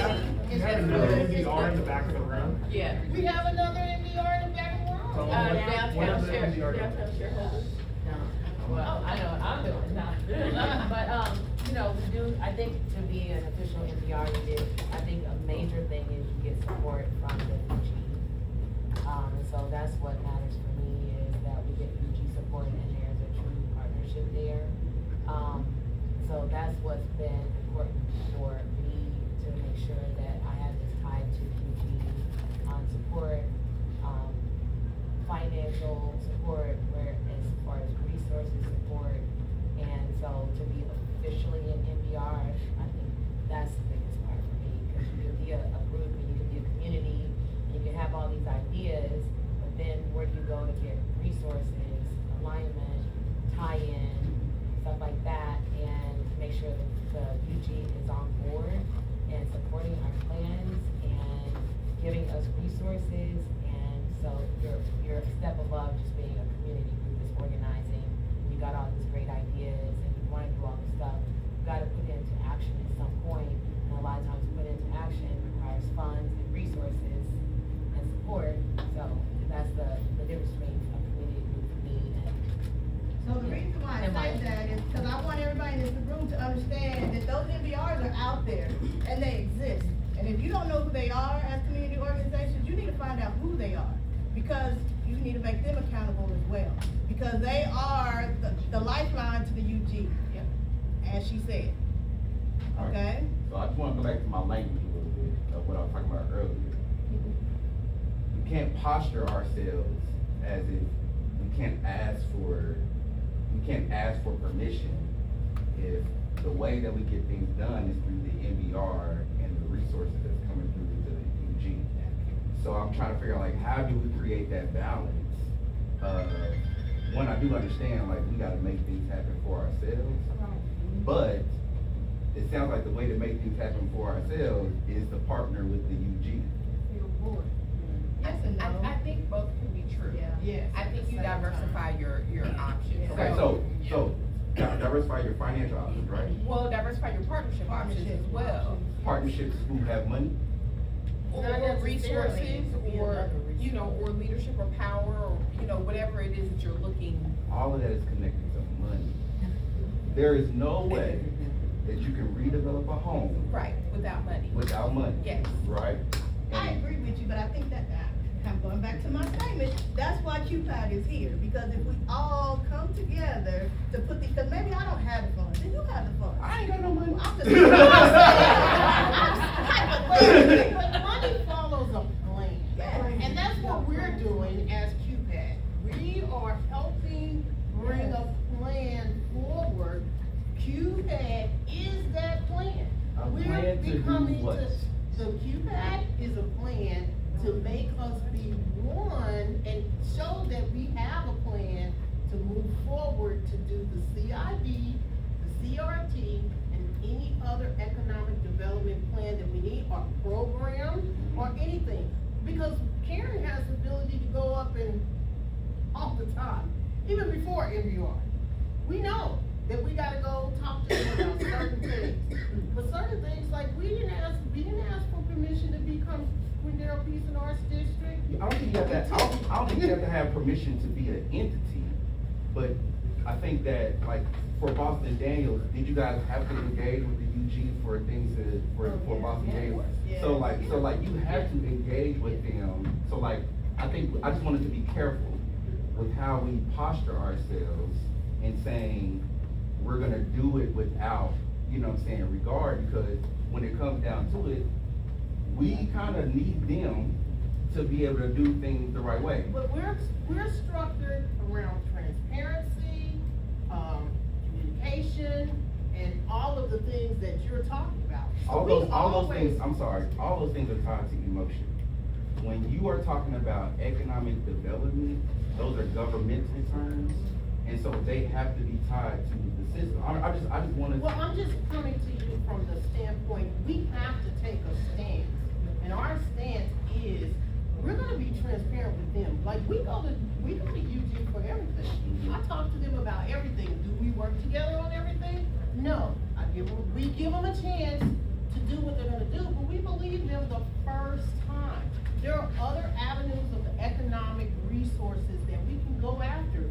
You have another NPR in the back of the room? Yeah. We have another NPR in the back of the room. So what are the Downtown NPR? shareholders. Well, I know what I'm doing now. But, you know, I think to be an official NPR unit, I think a major thing is you get support from the UG. And so that's what matters for me is that we get UG support and there's a true partnership there. So that's what's been important for me to make sure that I have this tied to UG support, financial support, where as far as resources support, and so to be officially an NPR, I think that's the biggest part for me, because you can be a group and you can be a community, and you can have all these ideas, but then where do you go to get resources, alignment, tie-in, stuff like that, and make sure that the UG is on board and supporting our plans and giving us resources. And so you're a step above just being a community group that's organizing. You got all these great ideas say that is because I want everybody in this room to understand that those MBRs are out there and they exist. And if you don't know who they are as community organizations, you need to find out who they are, because you need to make them accountable as well, because they are the lifeline to the UG, as she said. Okay? So I just wanna go back to my language a little bit of what I was talking about earlier. We can't posture ourselves as if we can't ask for permission if the way that we get things done is through the MBR and the resources that's coming through to the UG. So I'm trying to figure out, like, how do we create that balance? One, I do understand, like, we gotta make things happen for ourselves, but it sounds like the way to make things happen for ourselves is to partner with the UG. Yes and no. I think both can be true. Yes. I think you diversify your options. Okay, so diversify your financial options, right? Well, diversify your partnership options as well. Partnerships who have money. Or resources, or, you know, or leadership or power, or, you know, whatever it is that you're looking. All of that is connected to money. There is no way that you can redevelop a home. Right, without money. Without money. Yes. Right? I agree with you, but I think that, I'm going back to my statement, that's why QPAD is here, because if we all come together to put the, because maybe I don't have the funds, and you have the funds. I ain't got no money. I'm just. But money follows a plan. Yeah. And that's what we're doing as QPAD. We are helping bring a plan forward. QPAD is that plan. A We're plan to do becoming what? the QPAD is a plan to make us be one and show that we have a plan to move forward to do the CID, the CRT, and any other economic development plan that we need, or program, or anything. Because Karen has the ability to go up and all the time, even before MBR. We know that we gotta go talk to them about certain things. But certain things, like we didn't ask for permission to become Quindaro Peace and Arts District. I don't think you have that, I don't think you have to have permission to be an entity, but I think that, like, for Boston Daniels, did you guys have to engage with the UG for things for Boston Daniels? Yeah. So like you have to engage with them, so like, I just wanted to be careful with how we posture ourselves in saying, we're gonna do it without, you know what I'm saying, regard, because when it comes down to it, we kinda need them to be able to do things the right way. But we're structured around transparency, communication, and all of the things that you're talking about. So All we those things, always- I'm sorry, all those things are tied to emotion. When you are talking about economic development, those are governmental terms, and so they have to be tied to the system. I just wanted. Well, I'm just coming to you from the standpoint, we have to take a stance. And our stance is, we're gonna be transparent with them. Like, we go to UG for everything. I talk to them about everything. Do we work together on everything? No. We give them a chance to do what they're gonna do, but we believe them the first time. There are other avenues of the economic resources that we can go after.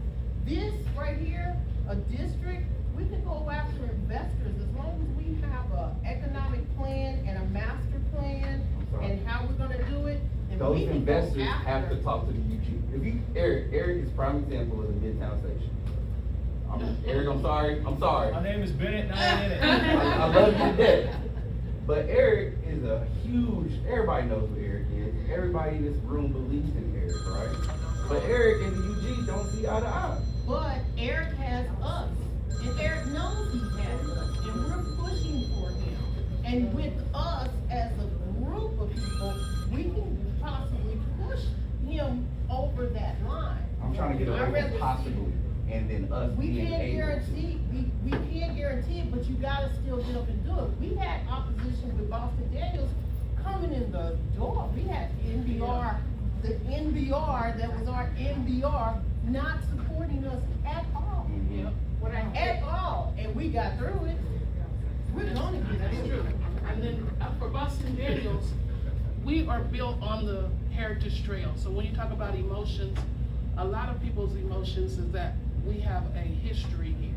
This right here, a district, we can go after investors as long as we have a economic plan and a master plan and how we're gonna do it. And Those we can go investors have after- to talk to the UG. If you, Eric is prime example of the Midtown Station. Eric, I'm sorry. My name is Bennett, and I ain't in it. I love you to death. But Eric is a huge, everybody knows who Eric is. Everybody in this room believes in Eric, right? But Eric and the UG don't see eye to eye. But Eric has us, and Eric knows he has us, and we're pushing for him. And with us as a group of people, we can possibly push him over that line. I'm trying to get away from possibly, and then us We being can't able guarantee, we can't guarantee it, but you gotta still get up and do it. We had opposition with Boston Daniels coming in the door. We had NBR, the NBR, that was our NBR, not supporting us at all. Mhm. At all, and we got through it. We're gonna get That's through true. it. And then for Boston Daniels, we are built on the heritage trail. So when you talk about emotions, a lot of people's emotions is that we have a history here.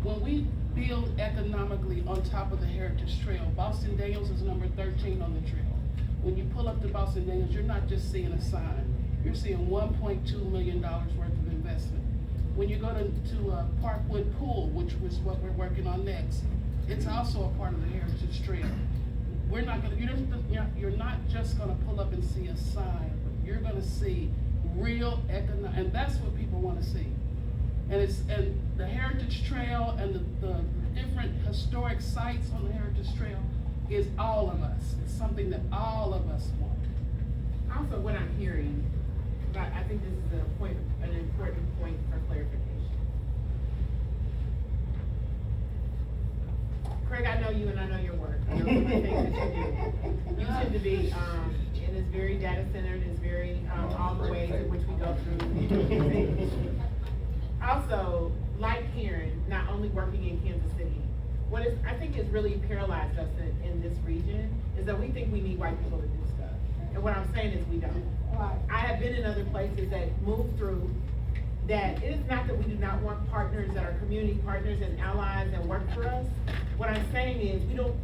when we build economically on top of the Heritage Trail, Boston Daniels is number 13 on the trail. When you pull up to Boston Daniels, you're not just seeing a sign, you're seeing $1.2 million worth of investment. When you go to Parkwood Pool, which was what we're working on next, it's also a part of the Heritage Trail. We're not gonna, you're not just gonna pull up and see a sign, you're gonna see real economic, and that's what people wanna see. And the Heritage Trail and the different historic sites on the Heritage Trail is all of us. It's something that all of us want. Also, what I'm hearing, but I think this is an important point for clarification. Craig, I know you and I know your work. I know some of the things that you do. You tend to be, and it's very data centered, it's very, all the ways in which we go through. Also, like Karen, not only working in Kansas City, I think is really paralyzed us in this region is that we think we need white people to do stuff. And what I'm saying is we don't. I have been in other places that move through that it is not that we do not want partners that are community partners and allies and work for us. What I'm saying is we don't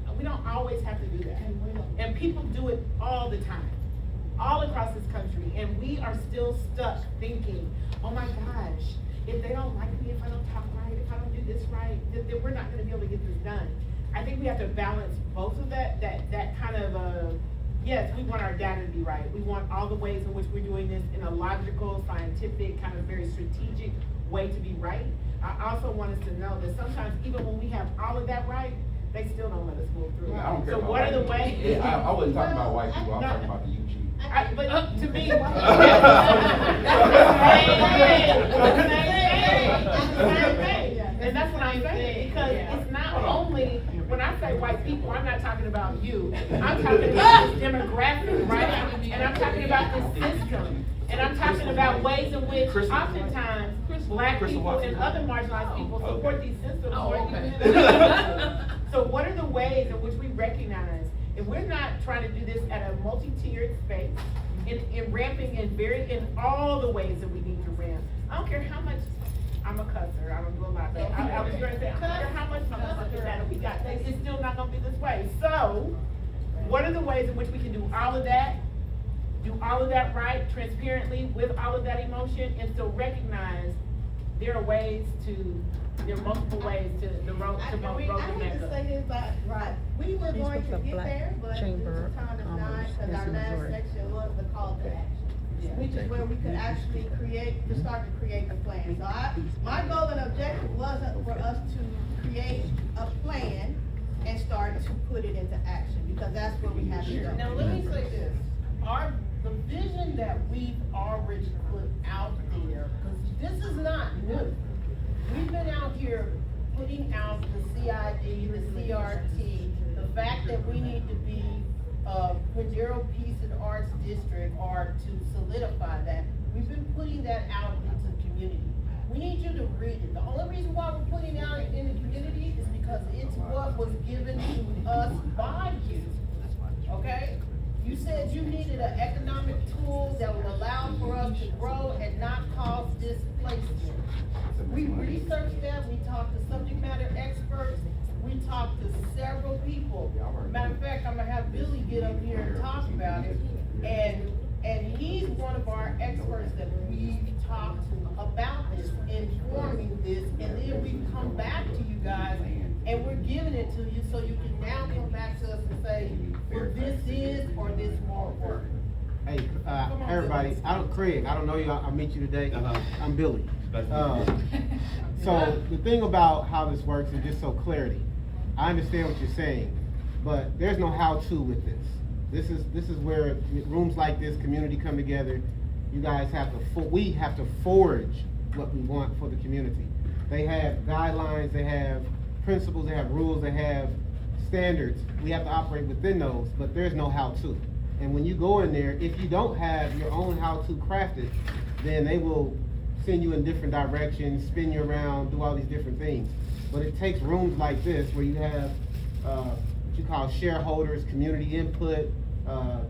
always have to do that. And people do it all the time, all across this country. And we are still stuck thinking, oh my gosh, if they don't like me, if I don't talk right, if I don't do this right, then we're not gonna be able to get this done. I think we have to balance both of that kind of, yes, we want our data to be right. We want all the ways in which we're doing this in a logical, scientific, kind of very strategic way to be right. I also want us to know that sometimes even when we have all of that right, they still don't let us move through. I don't care so about what are the white ways? people. Yeah, I wasn't talking about white people, I'm talking about the UG. But to me, and that's what I'm saying, because it's not only, when I say white people, I'm not talking about you. I'm talking about this demographic, right? And I'm talking about this system. And I'm talking about ways in which oftentimes black people and other marginalized people support these systems. So what are the ways in which we recognize if we're not trying to do this at a multi-tiered space, in ramping in all the ways that we need to ramp? I don't care how much, I'm a cusser, I don't do a lot, but I was going to say, I don't care how much data we got, it's still not going to be this way. So, what are the ways in which we can do all of that right, transparently, with all of that emotion, and still recognize there are ways to, there are multiple ways to the road to I hate to say this, but right, we were going to get there, but due to time is not, because our last section was the call to action, which is where we could actually start to create the plan. So my goal and objective wasn't for us to create a plan and start to put it into action, because that's where we have to go. Now, let me say this, the vision that we've already put out there, because this is not new. We've been out here putting out the CID, the CRT, the fact that we need to be Cordero Peace and Arts District, or to solidify that. We've been putting that out into the community. We need you to read it. The only reason why we're putting it out in the community is because it's what was given to us by you, okay? You said you needed an economic tool that would allow for us to grow and not cause displacement. We researched that, we talked to subject matter experts, we talked to several people. Matter of fact, I'm gonna have Billy get up here and talk about it. And he's one of our experts that we've talked to about this, informing this, and then we come back to you guys and we're giving it to you so you can now come back to us and say, well, this is or this won't work. Hey, everybody, Craig, I don't know you, I'll meet you today. I'm Billy. So the thing about how this works is just so clarity. I understand what you're saying, but there's no how-to with this. This is where rooms like this, community come together. You guys have to, we have to forge what we want for the community. They have guidelines, they have principles, they have rules, they have standards. We have to operate within those, but there's no how-to. And when you go in there, if you don't have your own how-to crafted, then they will send you in different directions, spin you around, do all these different things. But it takes rooms like this where you have what you call shareholders, community input,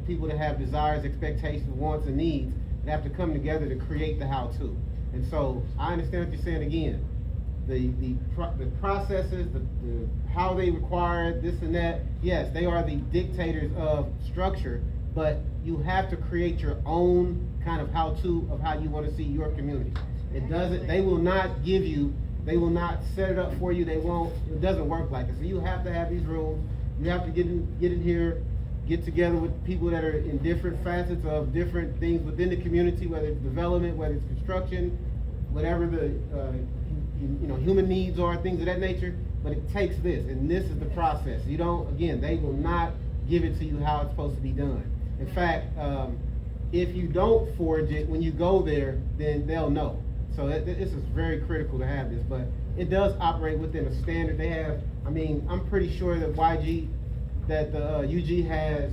people that have desires, expectations, wants, and needs that have to come together to create the how-to. And so I understand what you're saying again. the processes, the how they require it, this and that, yes, they are the dictators of structure, but you have to create your own kind of how-to of how you want to see your community. It doesn't, they will not give you, they will not set it up for you, they won't, it doesn't work like it. So you have to have these rooms, you have to get in here, get together with people that are in different facets of different things within the community, whether it's development, whether it's construction, whatever the, human needs are, things of that nature, but it takes this, and this is the process. You don't, again, they will not give it to you how it's supposed to be done. In fact, if you don't forge it, when you go there, then they'll know. So this is very critical to have this, but it does operate within a standard. They have, I'm pretty sure that the UG has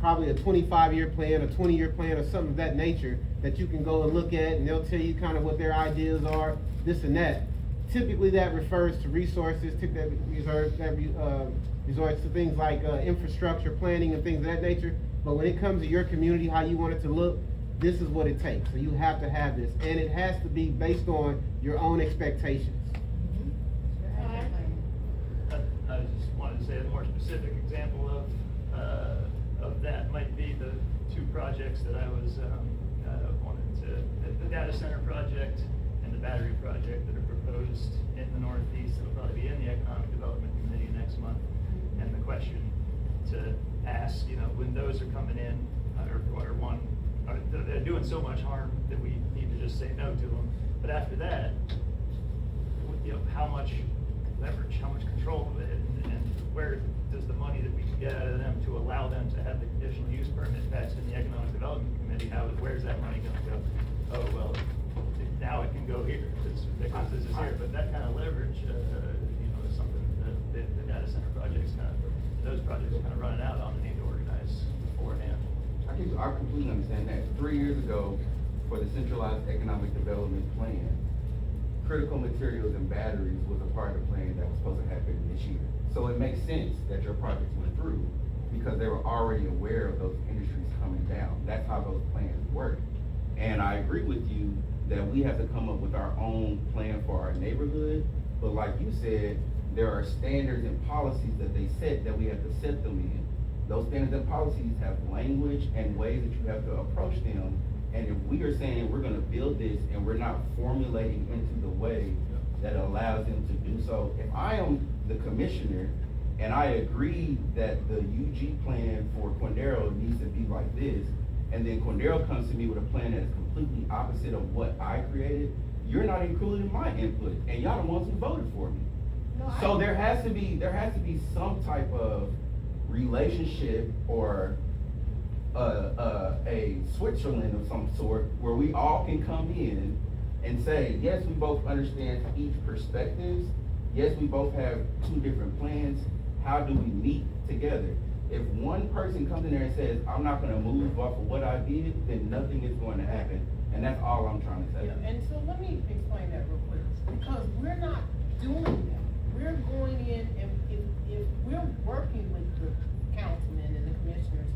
probably a 25-year plan, a 20-year plan, or something of that nature that you can go and look at, and they'll tell you kind of what their ideas are, this and that. Typically, that refers to resources. That resorts to things like infrastructure planning and things of that nature. But when it comes to your community, how you want it to look, this is what it takes. So you have to have this, and it has to be based on your own expectations. I just wanted to say a more specific example of that might be the two projects that I was wanted to, the data center project and the battery project that are proposed in the Northeast. It'll probably be in the Economic Development Committee next month. And the question to ask, when those are coming in, they're doing so much harm that we need to just say no to them. But after that, how much leverage, how much control of it, and where does the money that we can get out of them to allow them to have the conditional use permit passed in the Economic Development Committee, where's that money gonna go? Oh, well, now it can go here, because this is here, but that kind of leverage, is something that the data center projects those projects are kind of running out on the need to organize beforehand. I completely understand that. 3 years ago, for the centralized economic development plan, critical materials and batteries was a part of the plan that was supposed to happen this year. So it makes sense that your projects went through because they were already aware of those industries coming down. That's how those plans work. And I agree with you that we have to come up with our own plan for our neighborhood. But like you said, there are standards and policies that they set that we have to set them in. Those standards and policies have language and ways that you have to approach them. And if we are saying we're gonna build this and we're not formulating into the way that allows them to do so, if I am the commissioner and I agree that the UG plan for Quindaro needs to be like this, and then Quindaro comes to me with a plan that is completely opposite of what I created, you're not including my input, and y'all the ones who voted for me. So there has to be some type of relationship or a Switzerland of some sort where we all can come in and say, yes, we both understand each perspectives. Yes, we both have two different plans. How do we meet together? If one person comes in there and says, I'm not gonna move off of what I did, then nothing is going to happen. And that's all I'm trying to say. Yeah, and so let me explain that real quick, because we're not doing that. We're going in, and if we're working with the councilmen and the commissioners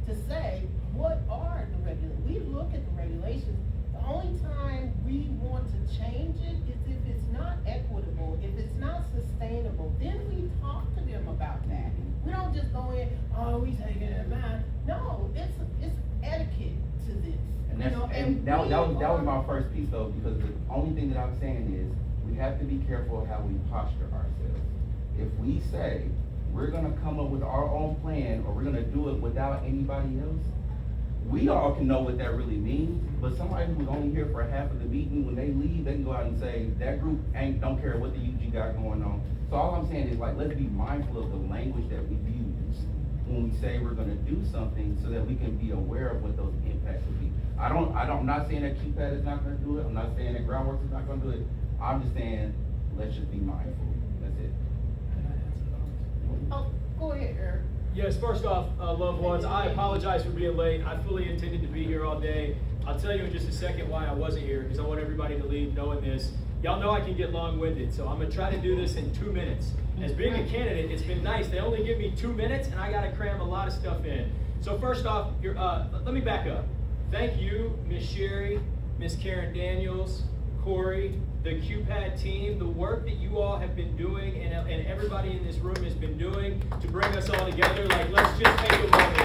to say, what are the regulations? We look at the regulations. The only time we want to change it is if it's not equitable, if it's not sustainable, then we talk to them about that. We don't just go in, oh, we taking it in mind. No, it's etiquette to this. And that was my first piece though, because the only thing that I'm saying is we have to be careful how we posture ourselves. If we say we're gonna come up with our own plan or we're gonna do it without anybody else, we all can know what that really means, but somebody who's only here for half of the meeting, when they leave, they can go out and say, that group don't care what the UG got going on. So all I'm saying is let's be mindful of the language that we use when we say we're gonna do something so that we can be aware of what those impacts will be. I'm not saying that QPAD is not gonna do it, I'm not saying that Groundworks is not gonna do it, I'm just saying, let's just be mindful, that's it. Oh, go ahead, Eric. Yes, first off, loved ones, I apologize for being late. I fully intended to be here all day. I'll tell you in just a second why I wasn't here, because I want everybody to leave knowing this. Y'all know I can get long-winded, so I'm gonna try to do this in 2 minutes. As being a candidate, it's been nice. They only give me 2 minutes, and I gotta cram a lot of stuff in. So first off, let me back up. Thank you, Ms. Sherry, Ms. Karen Daniels, Corey, the QPAD team, the work that you all have been doing and everybody in this room has been doing to bring us all together. Like, let's just take a moment.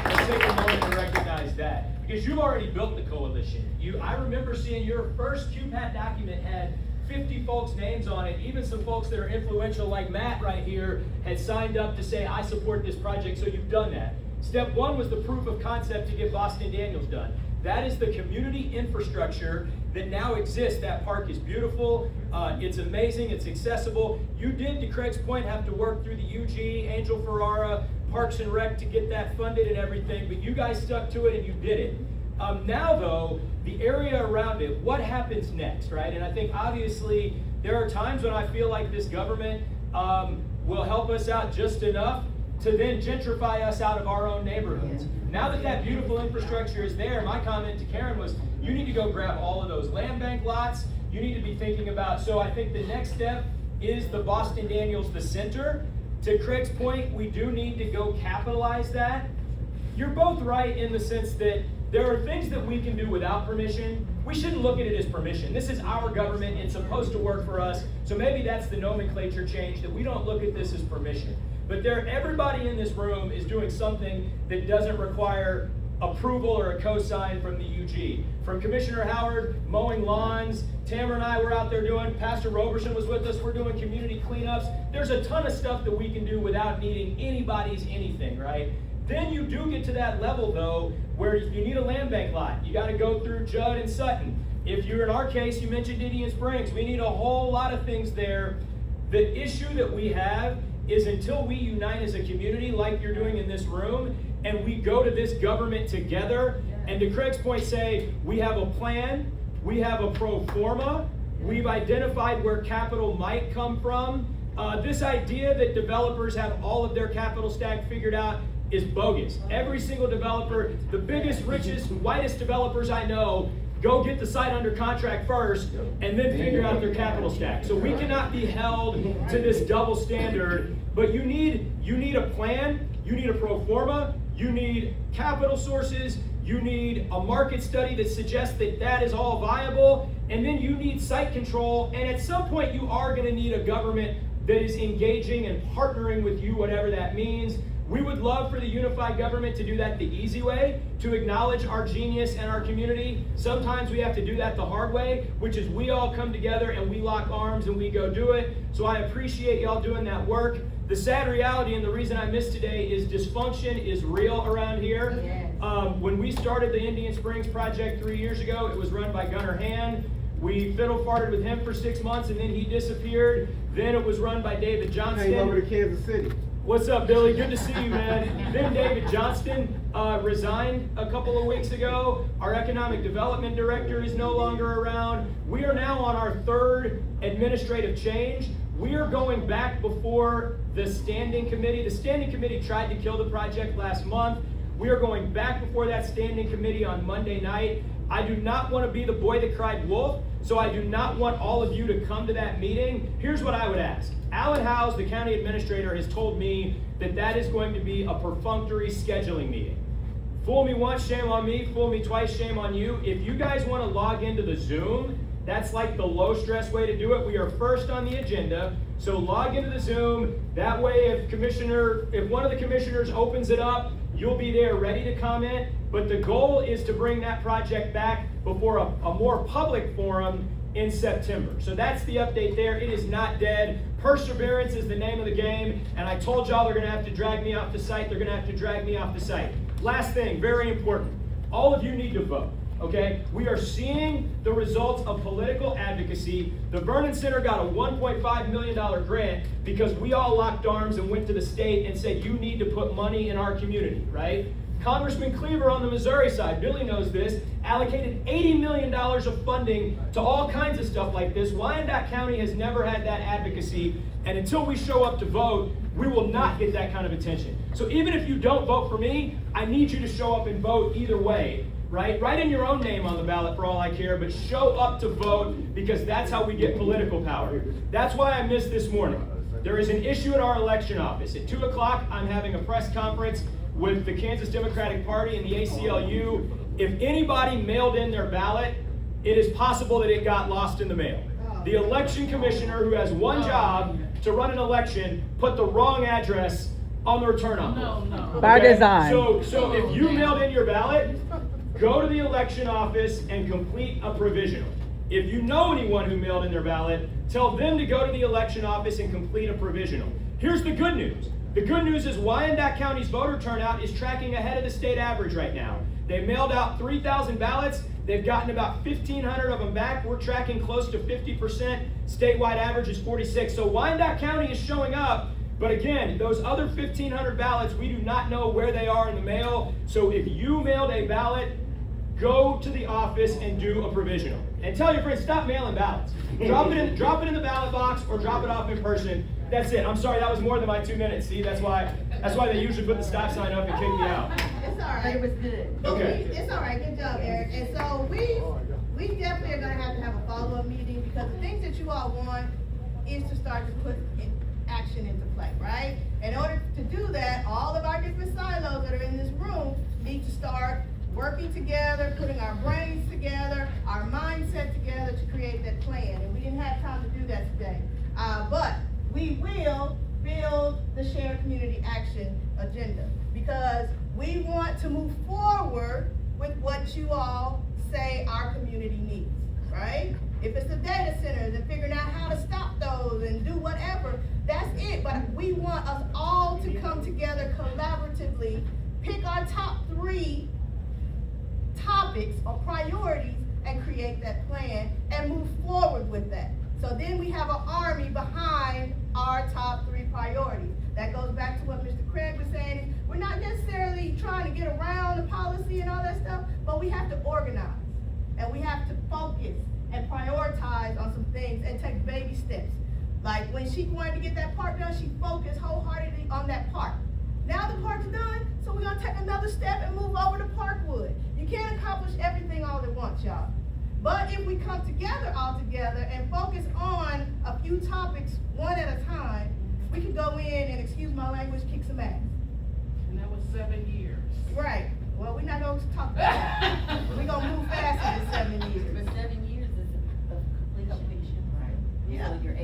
Let's take a moment to recognize that. Because you've already built the coalition. I remember seeing your first QPAD document had 50 folks' names on it. Even some folks that are influential like Matt right here had signed up to say, I support this project, so you've done that. Step one was the proof of concept to get Boston Daniels done. That is the community infrastructure that now exists. That park is beautiful, it's amazing, it's accessible. You did, to Craig's point, have to work through the UG, Angel Ferrara, Parks and Rec to get that funded and everything, but you guys stuck to it and you did it. Now though, the area around it, what happens next, right? And I think obviously there are times when I feel like this government will help us out just enough to then gentrify us out of our own neighborhoods. Now that that beautiful infrastructure is there, my comment to Karen was, you need to go grab all of those land bank lots. You need to be thinking about, so I think the next step is the Boston Daniels, the center. To Craig's point, we do need to go capitalize that. You're both right in the sense that there are things that we can do without permission. We shouldn't look at it as permission. This is our government, it's supposed to work for us. So maybe that's the nomenclature change, that we don't look at this as permission. But everybody in this room is doing something that doesn't require approval or a cosign from the UG. From Commissioner Howard, mowing lawns, Tamara and I were out there doing, Pastor Roberson was with us, we're doing community cleanups. There's a ton of stuff that we can do without needing anybody's anything, right? Then you do get to that level though, where you need a land bank lot. You gotta go through Judd and Sutton. If you're in our case, you mentioned Indian Springs. We need a whole lot of things there. The issue that we have is until we unite as a community like you're doing in this room, and we go to this government together, and to Craig's point say, we have a plan, we have a pro forma, we've identified where capital might come from. This idea that developers have all of their capital stack figured out is bogus. Every single developer, the biggest, richest, whitest developers I know, go get the site under contract first and then figure out their capital stack. So we cannot be held to this double standard, but you need a plan, you need a pro forma, you need capital sources, you need a market study that suggests that that is all viable, and then you need site control, and at some point you are going to need a government that is engaging and partnering with you, whatever that means. We would love for the unified government to do that the easy way, to acknowledge our genius and our community. Sometimes we have to do that the hard way, which is we all come together and we lock arms and we go do it. So I appreciate y'all doing that work. The sad reality and the reason I missed today is dysfunction is real around here. Yes. When we started the Indian Springs project 3 years ago, it was run by Gunnar Hand. We fiddle-farted with him for 6 months and then he disappeared. Then it was run by David Johnston. Came over to Kansas City. What's up, Billy? Good to see you, man. Then David Johnston resigned a couple of weeks ago. Our economic development director is no longer around. We are now on our third administrative change. We are going back before the standing committee. The standing committee tried to kill the project last month. We are going back before that standing committee on Monday night. I do not want to be the boy that cried wolf, so I do not want all of you to come to that meeting. Here's what I would ask. Alan Howes, the county administrator, has told me that that is going to be a perfunctory scheduling meeting. Fool me once, shame on me. Fool me twice, shame on you. If you guys want to log into the Zoom, that's like the low stress way to do it. We are first on the agenda, so log into the Zoom. That way, if one of the commissioners opens it up, you'll be there ready to comment. But the goal is to bring that project back before a more public forum in September. So that's the update there. It is not dead. Perseverance is the name of the game, and I told y'all they're going to have to drag me off the site. They're going to have to drag me off the site. Last thing, very important. All of you need to vote, okay? We are seeing the results of political advocacy. The Vernon Center got a $1.5 million grant because we all locked arms and went to the state and said, you need to put money in our community, right? Congressman Cleaver on the Missouri side, Billy knows this, allocated $80 million of funding to all kinds of stuff like this. Wyandotte County has never had that advocacy, and until we show up to vote, we will not get that kind of attention. So even if you don't vote for me, I need you to show up and vote either way, right? Write in your own name on the ballot for all I care, but show up to vote because that's how we get political power. That's why I missed this morning. There is an issue at our election office. At 2 o'clock, I'm having a press conference with the Kansas Democratic Party and the ACLU. If anybody mailed in their ballot it is possible that it got lost in the mail. The election commissioner, who has one job to run an election, put the wrong address on the return envelope. By design. So if you mailed in your ballot, go to the election office and complete a provisional. If you know anyone who mailed in their ballot, tell them to go to the election office and complete a provisional. Here's the good news. The good news is Wyandotte County's voter turnout is tracking ahead of the state average right now. They mailed out 3,000 ballots. They've gotten about 1,500 of them back. We're tracking close to 50%. Statewide average is 46. So Wyandotte County is showing up. But again, those other 1,500 ballots, we do not know where they are in the mail. So if you mailed a ballot, go to the office and do a provisional. And tell your friends, stop mailing ballots. Drop it in the ballot box or drop it off in person. That's it. I'm sorry, that was more than my 2 minutes. See, that's why they usually put the stop sign up and kick me out. It's all right. It was good. Okay. It's all right. Good job, Eric. And so we definitely are gonna have a follow-up meeting, because the things that you all want is to start to put action into play, right? In order to do that, all of our different silos that are in this room need to start working together, putting our brains together, our mindset together to create that plan. And we didn't have time to do that today. But we will build the shared community action agenda, because we want to move forward with what you all say our community needs, right? If it's the data centers and figuring out how to stop those and do whatever, that's it. But we want us all to come together collaboratively, pick our top 3 topics or priorities and create that plan and move forward with that. So then we have an army behind our top 3 priorities. That goes back to what Mr. Craig was saying. We're not necessarily trying to get around the policy and all that stuff, but we have to organize and we have to focus and prioritize on some things and take baby steps. Like when she wanted to get that park done, she focused wholeheartedly on that park. Now the park's done, so we're gonna take another step and move over to Parkwood. You can't accomplish everything all at once, y'all. But if we come together all together and focus on a few topics one at a time, we can go in and, excuse my language, kick some ass. And that was 7 years. Right. Well, we're not gonna talk about that. We're gonna move faster than 7 years. But 7 years is a completion, right? Yeah. So you're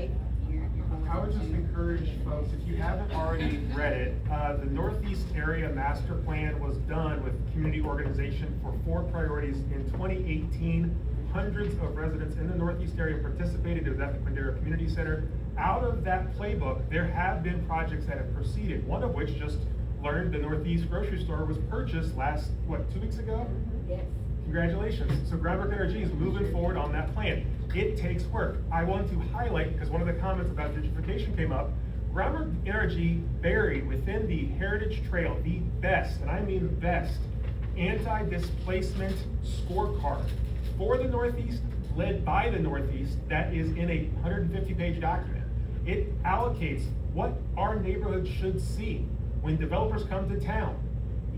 I would just encourage folks, if you haven't already read it, the Northeast Area Master Plan was done with community organization for 4 priorities in 2018. Hundreds of residents in the Northeast area participated. It was at the Quindera Community Center. Out of that playbook, there have been projects that have proceeded, one of which just learned the Northeast grocery store was purchased last, 2 weeks ago? Yes. Congratulations. So Groundwork Energy is moving forward on that plan. It takes work. I want to highlight, because one of the comments about gentrification came up, Groundwork Energy buried within the Heritage Trail the best, and I mean best, anti-displacement scorecard for the Northeast, led by the Northeast, that is in a 150-page document. It allocates what our neighborhood should see when developers come to town.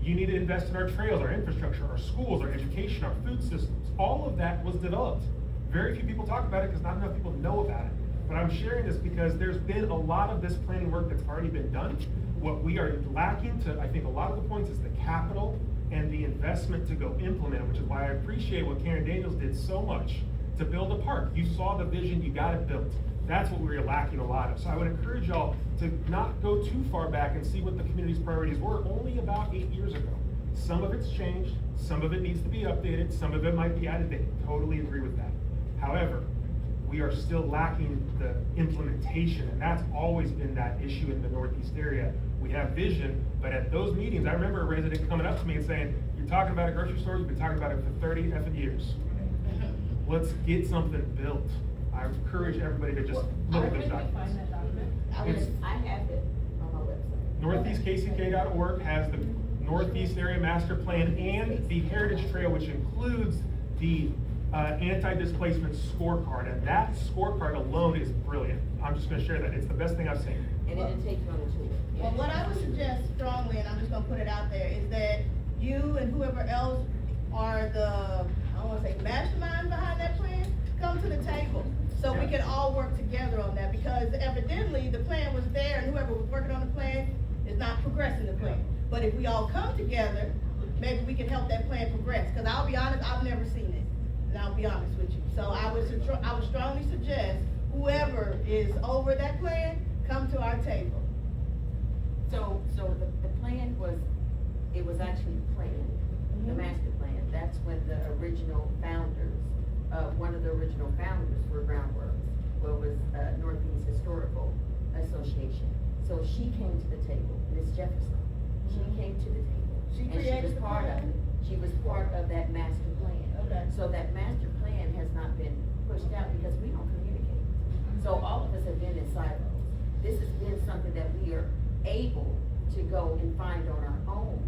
You need to invest in our trails, our infrastructure, our schools, our education, our food systems. All of that was developed. Very few people talk about it because not enough people know about it. But I'm sharing this because there's been a lot of this planning work that's already been done. What we are lacking to, I think, a lot of the points is the capital and the investment to go implement it, which is why I appreciate what Karen Daniels did so much to build a park. You saw the vision, you got it built. That's what we were lacking a lot of. So I would encourage y'all to not go too far back and see what the community's priorities were only about 8 years ago. Some of it's changed, some of it needs to be updated, some of it might be out of date. Totally agree with that. However, we are still lacking the implementation, and that's always been that issue in the Northeast area. We have vision, but at those meetings, I remember a resident coming up to me and saying, "You're talking about a grocery store, you've been talking about it for 30 effing years. Let's get something built." I encourage everybody to just look at those documents. I have it on my website. NortheastKCK.org has the Northeast Area Master Plan and the Heritage Trail, which includes the anti-displacement scorecard, and that scorecard alone is brilliant. I'm just going to share that. It's the best thing I've seen. And it'll take you on a tour. Well, what I would suggest strongly, and I'm just gonna put it out there, is that you and whoever else are the, I don't wanna say mastermind behind that plan, come to the table. So we can all work together on that, because evidently the plan was there and whoever was working on the plan is not progressing the plan. But if we all come together, maybe we can help that plan progress, because I'll be honest, I've never seen it. And I'll be honest with you. So I would strongly suggest whoever is over that plan, come to our table. So the plan was, it was actually planned, the master plan. That's when the original founders, one of the original founders for Groundworks, well, was Northeast Historical Association. So she came to the table, Ms. Jefferson. She came to the table. She And created was the part of plan? it. She was part of that master plan. Okay. So that master plan has not been pushed out because we don't communicate. So all of us have been in silos. This has been something that we are able to go and find on our own,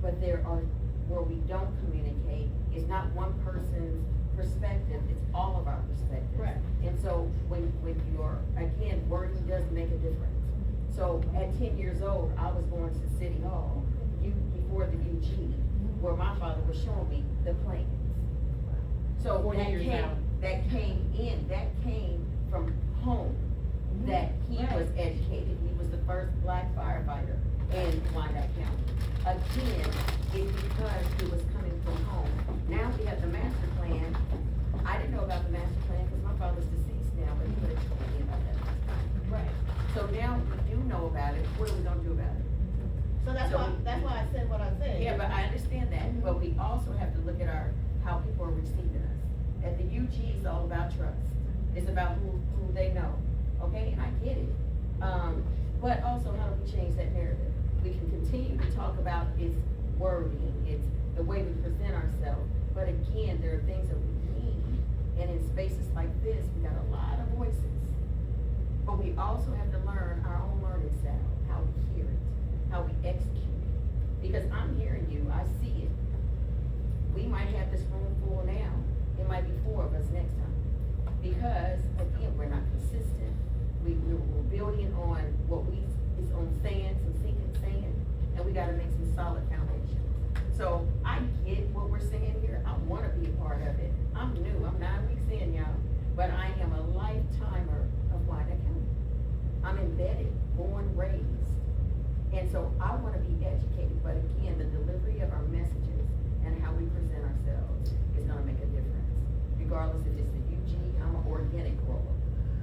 but there are, where we don't communicate, it's not one person's perspective, it's all of our perspectives. Right. And so when you're, again, wording does make a difference. So at 10 years old, I was going to City Hall, before the UG, where my father was showing me the plans. So 40 years out. that came from home, that he was educated, he was the first black firefighter in Wyandotte County. Again, it's because it was coming from home. Now we have the master plan. I didn't know about the master plan because my father's deceased now, but he would have told me about that master plan. Right. So now we do know about it, what are we gonna do about it? So that's why I said what I said. Yeah, but I understand that, but we also have to look at how people are receiving us. At the UG, it's all about trust. It's about who they know, okay, and I get it. But also, how do we change that narrative? We can continue to talk about its wording, it's the way we present ourselves, but again, there are things that we need, and in spaces like this, we got a lot of voices. But we also have to learn our own learning style, how we hear it, how we execute it. Because I'm hearing you, I see it. We might have this room full now, it might be 4 of us next time. Because, again, we're not consistent, we're building on what is on sand, some sinking sand, and we gotta make some solid foundations. So, I get what we're saying here, I wanna be a part of it. I'm new, I'm 9 weeks in, y'all, but I am a lifetimer of Wyandotte County. I'm embedded, born, raised. And so I wanna be educated, but again, the delivery of our messages and how we present ourselves is gonna make a difference. Regardless if it's the UG, I'm an organic grower.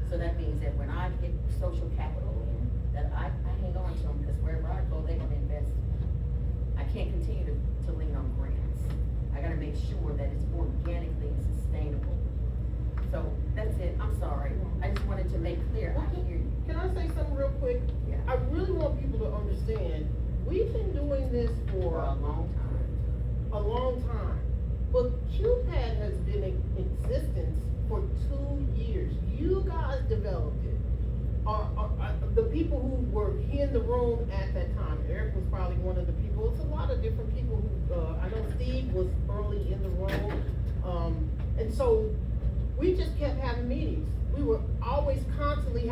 So that means that when I get social capital in, that I hang on to them, because wherever I go, they're gonna invest. I can't continue to lean on grants. I gotta make sure that it's organically and sustainable. So that's it, I'm sorry. I just wanted to make clear, I hear you. Can I say something real quick? Yeah. I really want people to understand, we've been doing this For a long time. a long time. But QPAD has been in existence for 2 years. You guys developed it. The people who were in the room at that time, Eric was probably one of the people, it's a lot of different people who, I know Steve was early in the room. And so we just kept having meetings. We were always constantly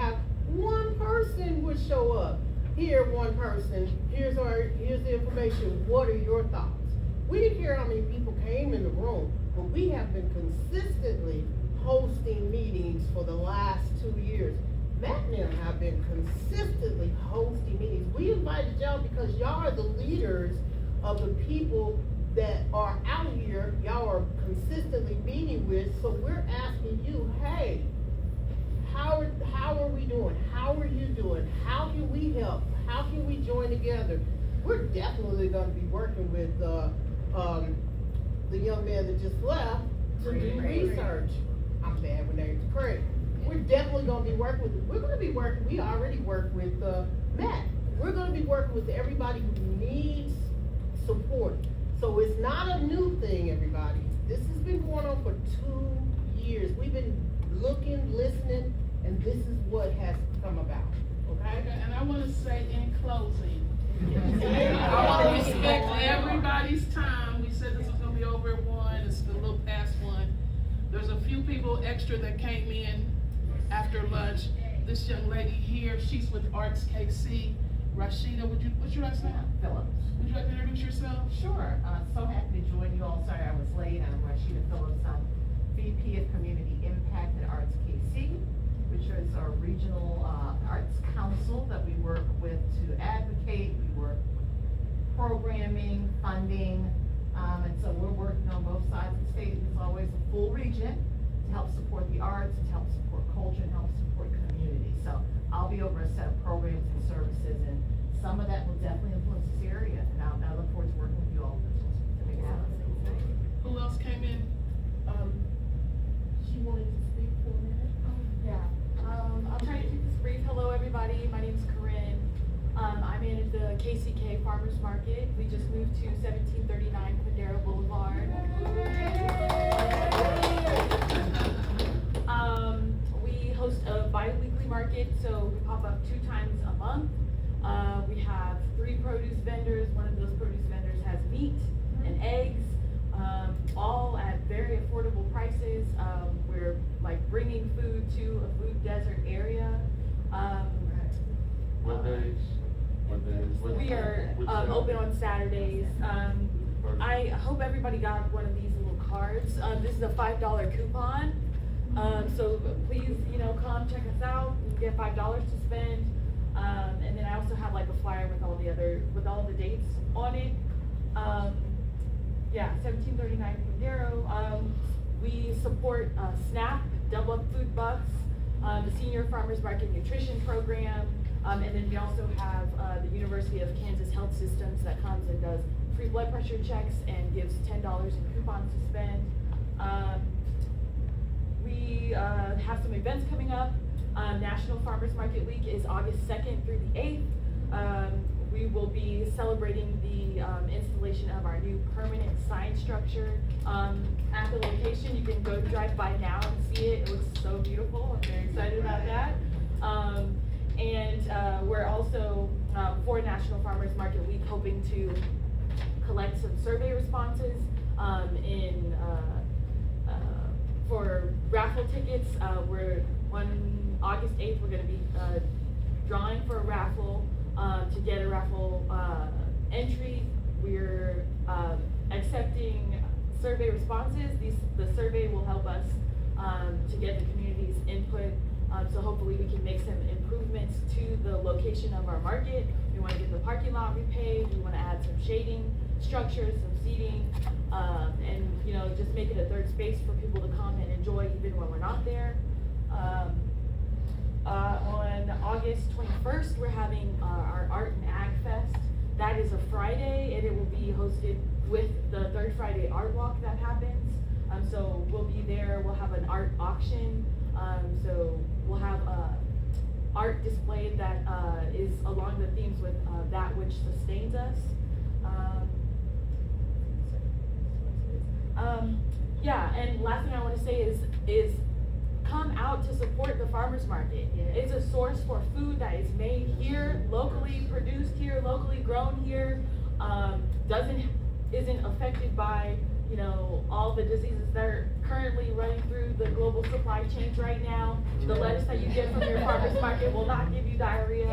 one person would show up. Here, one person, here's the information, what are your thoughts? We didn't care how many people came in the room, but we have been consistently hosting meetings for the last 2 years. Matt and them have been consistently hosting meetings. We invited y'all because y'all are the leaders of the people that are out here, y'all are consistently meeting with, so we're asking you, hey, how are we doing? How are you doing? How can we help? How can we join together? We're definitely gonna be working with, the young man that just left to do research. I'm bad with names, Craig. We're definitely gonna be working we already work with, Matt. We're gonna be working with everybody who needs support. So it's not a new thing, everybody. This has been going on for 2 years. We've been looking, listening, and this is what has come about, okay? And I wanna say in closing, I wanna respect everybody's time. We said this was gonna be over at 1, it's a little past 1. There's a few people extra that came in after lunch. This young lady here, she's with Arts KC. Rashida, what's your last name? Phillips. Would you like to introduce yourself? Sure, so happy to join you all. Sorry I was late. I'm Rashida Phillips. I'm VP of Community Impact at Arts KC, which is our regional arts council that we work with to advocate. We work with programming, funding, And so we're working on both sides of the state, as always, a full region to help support the arts, to help support culture, and help support community. So I'll be over a set of programs and services, and some of that will definitely influence this area. And I look forward to working with you all to make it happen. Who else came in? She wanted to speak for a minute. Yeah, I'll try to keep this brief. Hello, everybody. My name's Corinne. I manage the KCK Farmers Market. We just moved to 1739 Quindera Boulevard. We host a bi-weekly market, so we pop up 2 times a month. We have 3 produce vendors. One of those produce vendors has meat and eggs, all at very affordable prices. We're like bringing food to a food desert area. What days? We are open on Saturdays. I hope everybody got one of these little cards. This is a $5 coupon. So please, come check us out. You get $5 to spend. And then I also have like a flyer with all the dates on it. 1739 Quindero. We support SNAP, Double Up Food Bucks, the Senior Farmers Market Nutrition Program, and then we also have the University of Kansas Health Systems that comes and does free blood pressure checks and gives $10 in coupons to spend. We have some events coming up. National Farmers Market Week is August 2nd through the 8th. We will be celebrating the installation of our new permanent sign structure at the location. You can go drive by now and see it. It looks so beautiful. I'm very excited about that. And we're also, for National Farmers Market Week, hoping to collect some survey responses for raffle tickets. On August 8th, we're going to be drawing for a raffle. To get a raffle entry, we're accepting survey responses. The survey will help us to get the community's input. So hopefully we can make some improvements to the location of our market. We want to get the parking lot repaved. We want to add some shading structures, some seating, and just make it a third space for people to come and enjoy even when we're not there. On August 21st, we're having our Art and Ag Fest. That is a Friday, and it will be hosted with the Third Friday Art Walk that happens. So we'll be there. We'll have an art auction. So we'll have art displayed that is along the themes with that which sustains us. And last thing I want to say is come out to support the farmers market. It's a source for food that is made here, locally produced here, locally grown here, isn't affected by all the diseases that are currently running through the global supply chains right now. The lettuce that you get from your farmers market will not give you diarrhea.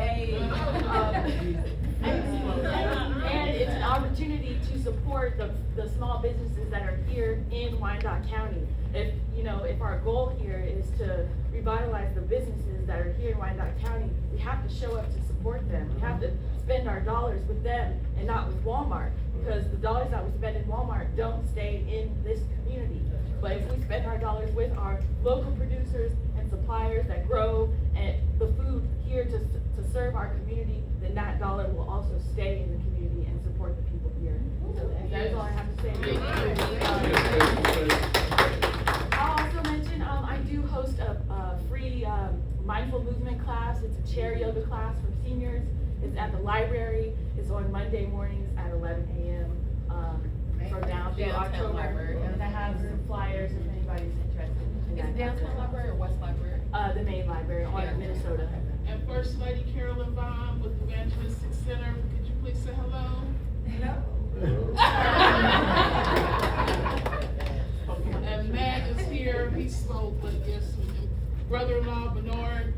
And it's an opportunity to support the small businesses that are here in Wyandotte County. If our goal here is to revitalize the businesses that are here in Wyandotte County, we have to show up to support them. We have to spend our dollars with them and not with Walmart, because the dollars that we spend in Walmart don't stay in this community. But if we spend our dollars with our local producers and suppliers that grow and the food here to serve our community, then that dollar will also stay in the community and support the people here. So that is all I have to say. I'll also mention I do host a free mindful movement class. It's a chair yoga class for seniors. It's at the library. It's on Monday mornings at 11 a.m. From now through October. And I have some flyers if anybody's interested. Is it downtown library or West Library? The main library on Minnesota. And First Lady Carolyn Vaughn with Evangelistic Center, could you please say hello? And Matt is here, he spoke, but yes, brother-in-law Bernard,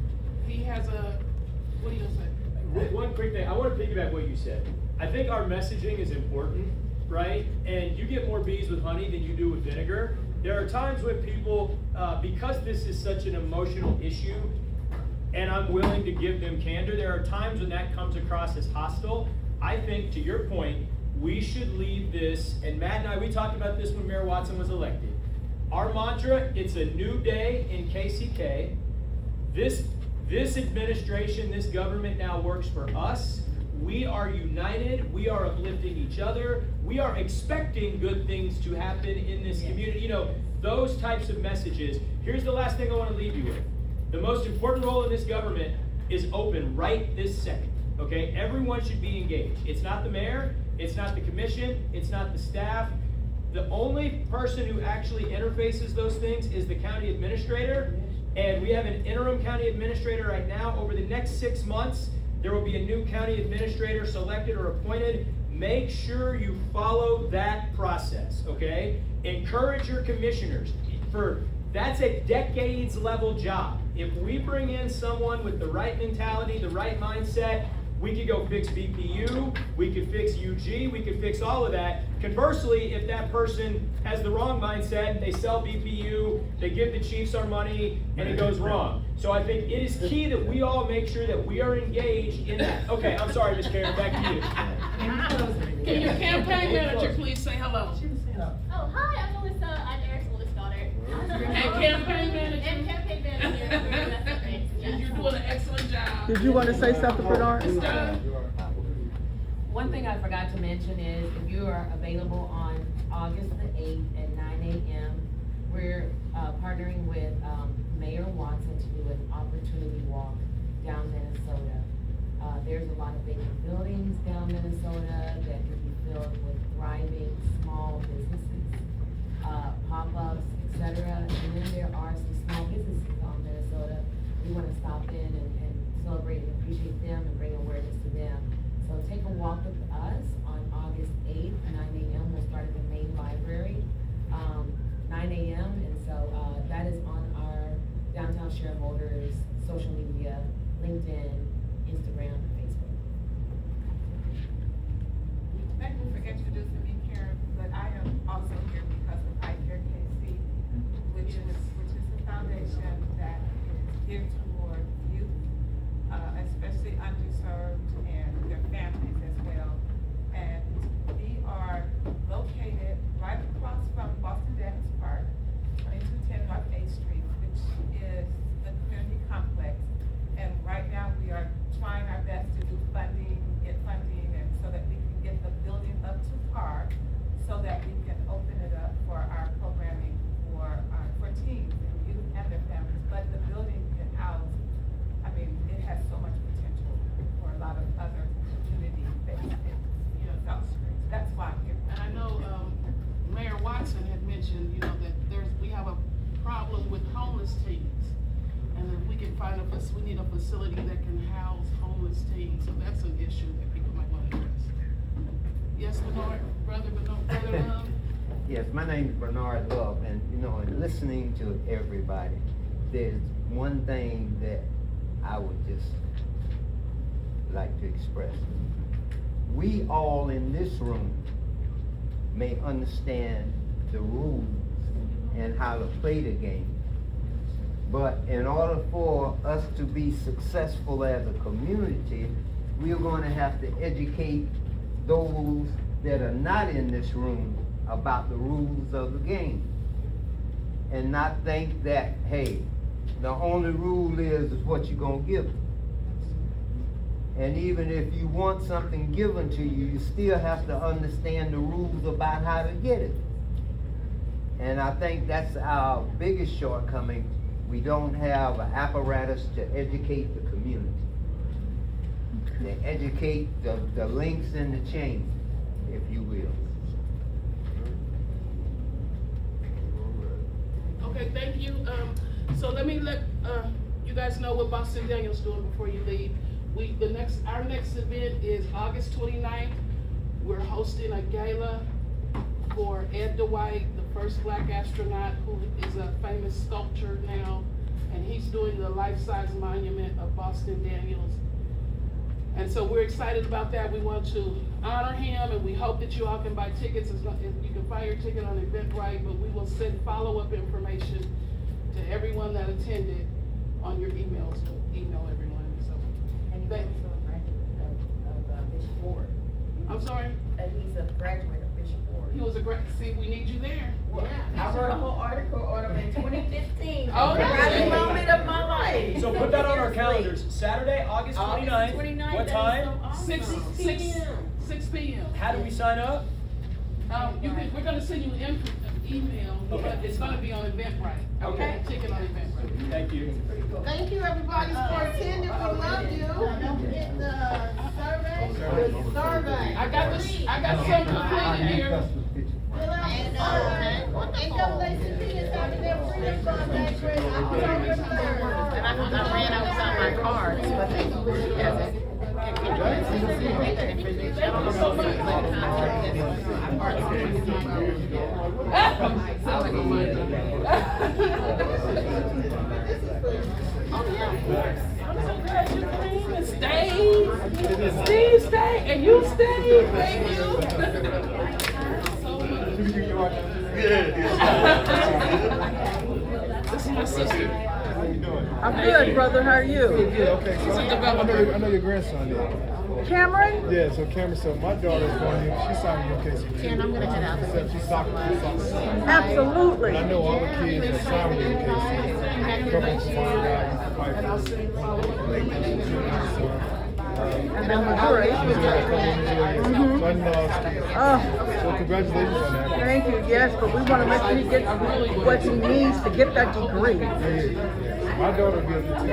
he has what do you say? One quick thing, I want to piggyback what you said. I think our messaging is important, right? And you get more bees with honey than you do with vinegar. There are times when people, because this is such an emotional issue, and I'm willing to give them candor, there are times when that comes across as hostile. I think, to your point, we should leave this, and Matt and I, we talked about this when Mayor Watson was elected. Our mantra, it's a new day in KCK. This administration, this government now works for us. We are united, we are uplifting each other, we are expecting good things to happen in this community. You know, those types of messages. Here's the last thing I want to leave you with. The most important role in this government is open right this second, okay? Everyone should be engaged. It's not the mayor, it's not the commission, it's not the staff. The only person who actually interfaces those things is the county administrator, and we have an interim county administrator right now. Over the next 6 months, there will be a new county administrator selected or appointed. Make sure you follow that process, okay? Encourage your commissioners. That's a decades level job. If we bring in someone with the right mentality, the right mindset, we could go fix BPU, we could fix UG, we could fix all of that. Conversely, if that person has the wrong mindset, they sell BPU, they give the chiefs our money, and it goes wrong. So I think it is key that we all make sure that we are engaged in that. Okay, I'm sorry, Ms. Karen, back to you. Can your campaign manager please say hello? Oh, hi, I'm Melissa. I'm Eric's oldest daughter. And campaign manager? And campaign manager. And you're doing an excellent job. Did you want to say something, Bernard? One thing I forgot to mention is if you are available on August the 8th at 9 a.m., we're partnering with Mayor Watson to do an opportunity walk down Minnesota. There's a lot of vacant buildings down Minnesota that can be filled with thriving small businesses, pop-ups, etc. And then there are some small businesses on Minnesota. We want to stop in and celebrate and appreciate them and bring awareness to them. So take a walk with us on August 8th, 9 a.m. We'll start at the main library, 9 a.m. And so that is on our Downtown Shareholders social media, LinkedIn, Instagram, and Facebook. Thank you for introducing me, Karen, but I am also here because of I Care KC, which is a foundation that is geared toward youth, especially underserved and their families as well. And we are located right across from Boston Dance Park, 2210 North 8th Street, which is the community complex. And right now we are trying our best to do get funding, and so that we can get the building up to par, so that we can open it up for our programming for teens and youth and their families. But the building can house, I mean, it has so much potential for a lot of other community-based, so that's why I'm here. And I know Mayor Watson had mentioned, that we have a problem with homeless teens. And if we can find we need a facility that can house homeless teens. So that's an issue that people might want to address. Yes, Bernard, brother Love? Yes, my name is Bernard Love, and in listening to everybody, there's one thing that I would just like to express. We all in this room may understand the rules and how to play the game. But in order for us to be successful as a community, we're going to have to educate those that are not in this room about the rules of the game. And not think that, hey, the only rule is what you're going to give them. And even if you want something given to you, you still have to understand the rules about how to get it. And I think that's our biggest shortcoming. We don't have an apparatus to educate the community, to educate the links in the chain, if you will. Okay, thank you. So let me let you guys know what Boston Daniels doing before you leave. Our next event is August 29th. We're hosting a gala for Ed Dwight, the first Black astronaut, who is a famous sculptor now, and he's doing the life-size monument of Boston Daniels. And so we're excited about that. We want to honor him, and we hope that you all can buy tickets. You can buy your ticket on Eventbrite, but we will send follow-up information to everyone that attended on your emails. We'll email everyone. So, And you also a record of Bishop Ward. I'm sorry? And he's a graduate of Bishop Ward. He was a great, see, we need you there. I wrote a whole article on him in 2015. Oh, The proudest moment of my life. So put that on our calendars, Saturday, August 29th. What time? 6 p.m. How do we sign up? We're gonna send you an email, but Okay. it's gonna be on Eventbrite. Okay. Check it on Eventbrite. Thank you. Thank you, everybody, for attending, we love you. Don't forget the survey. I got some completed here. And NAACP is having their Freedom Fund Day for October 3rd. And I ran out some of my cards, but they hasn't. I'm so glad you came and stayed. Steve stayed and you stayed. Thank you. This is my sister. How you doing? I'm good, brother. How are you? Good, okay. So I know your grandson there. Cameron? Yeah, so Cameron, so my daughter's going here, she's signing your case. Ken, I'm gonna head out. She's soccer. Absolutely. And I know all the kids are signing your case. Couple from my guys, And then Missouri. So congratulations on that. Thank you, yes, but we want to make sure he gets what he needs to get that degree. My daughter will be able to.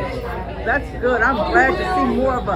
That's good. I'm glad to see more of us.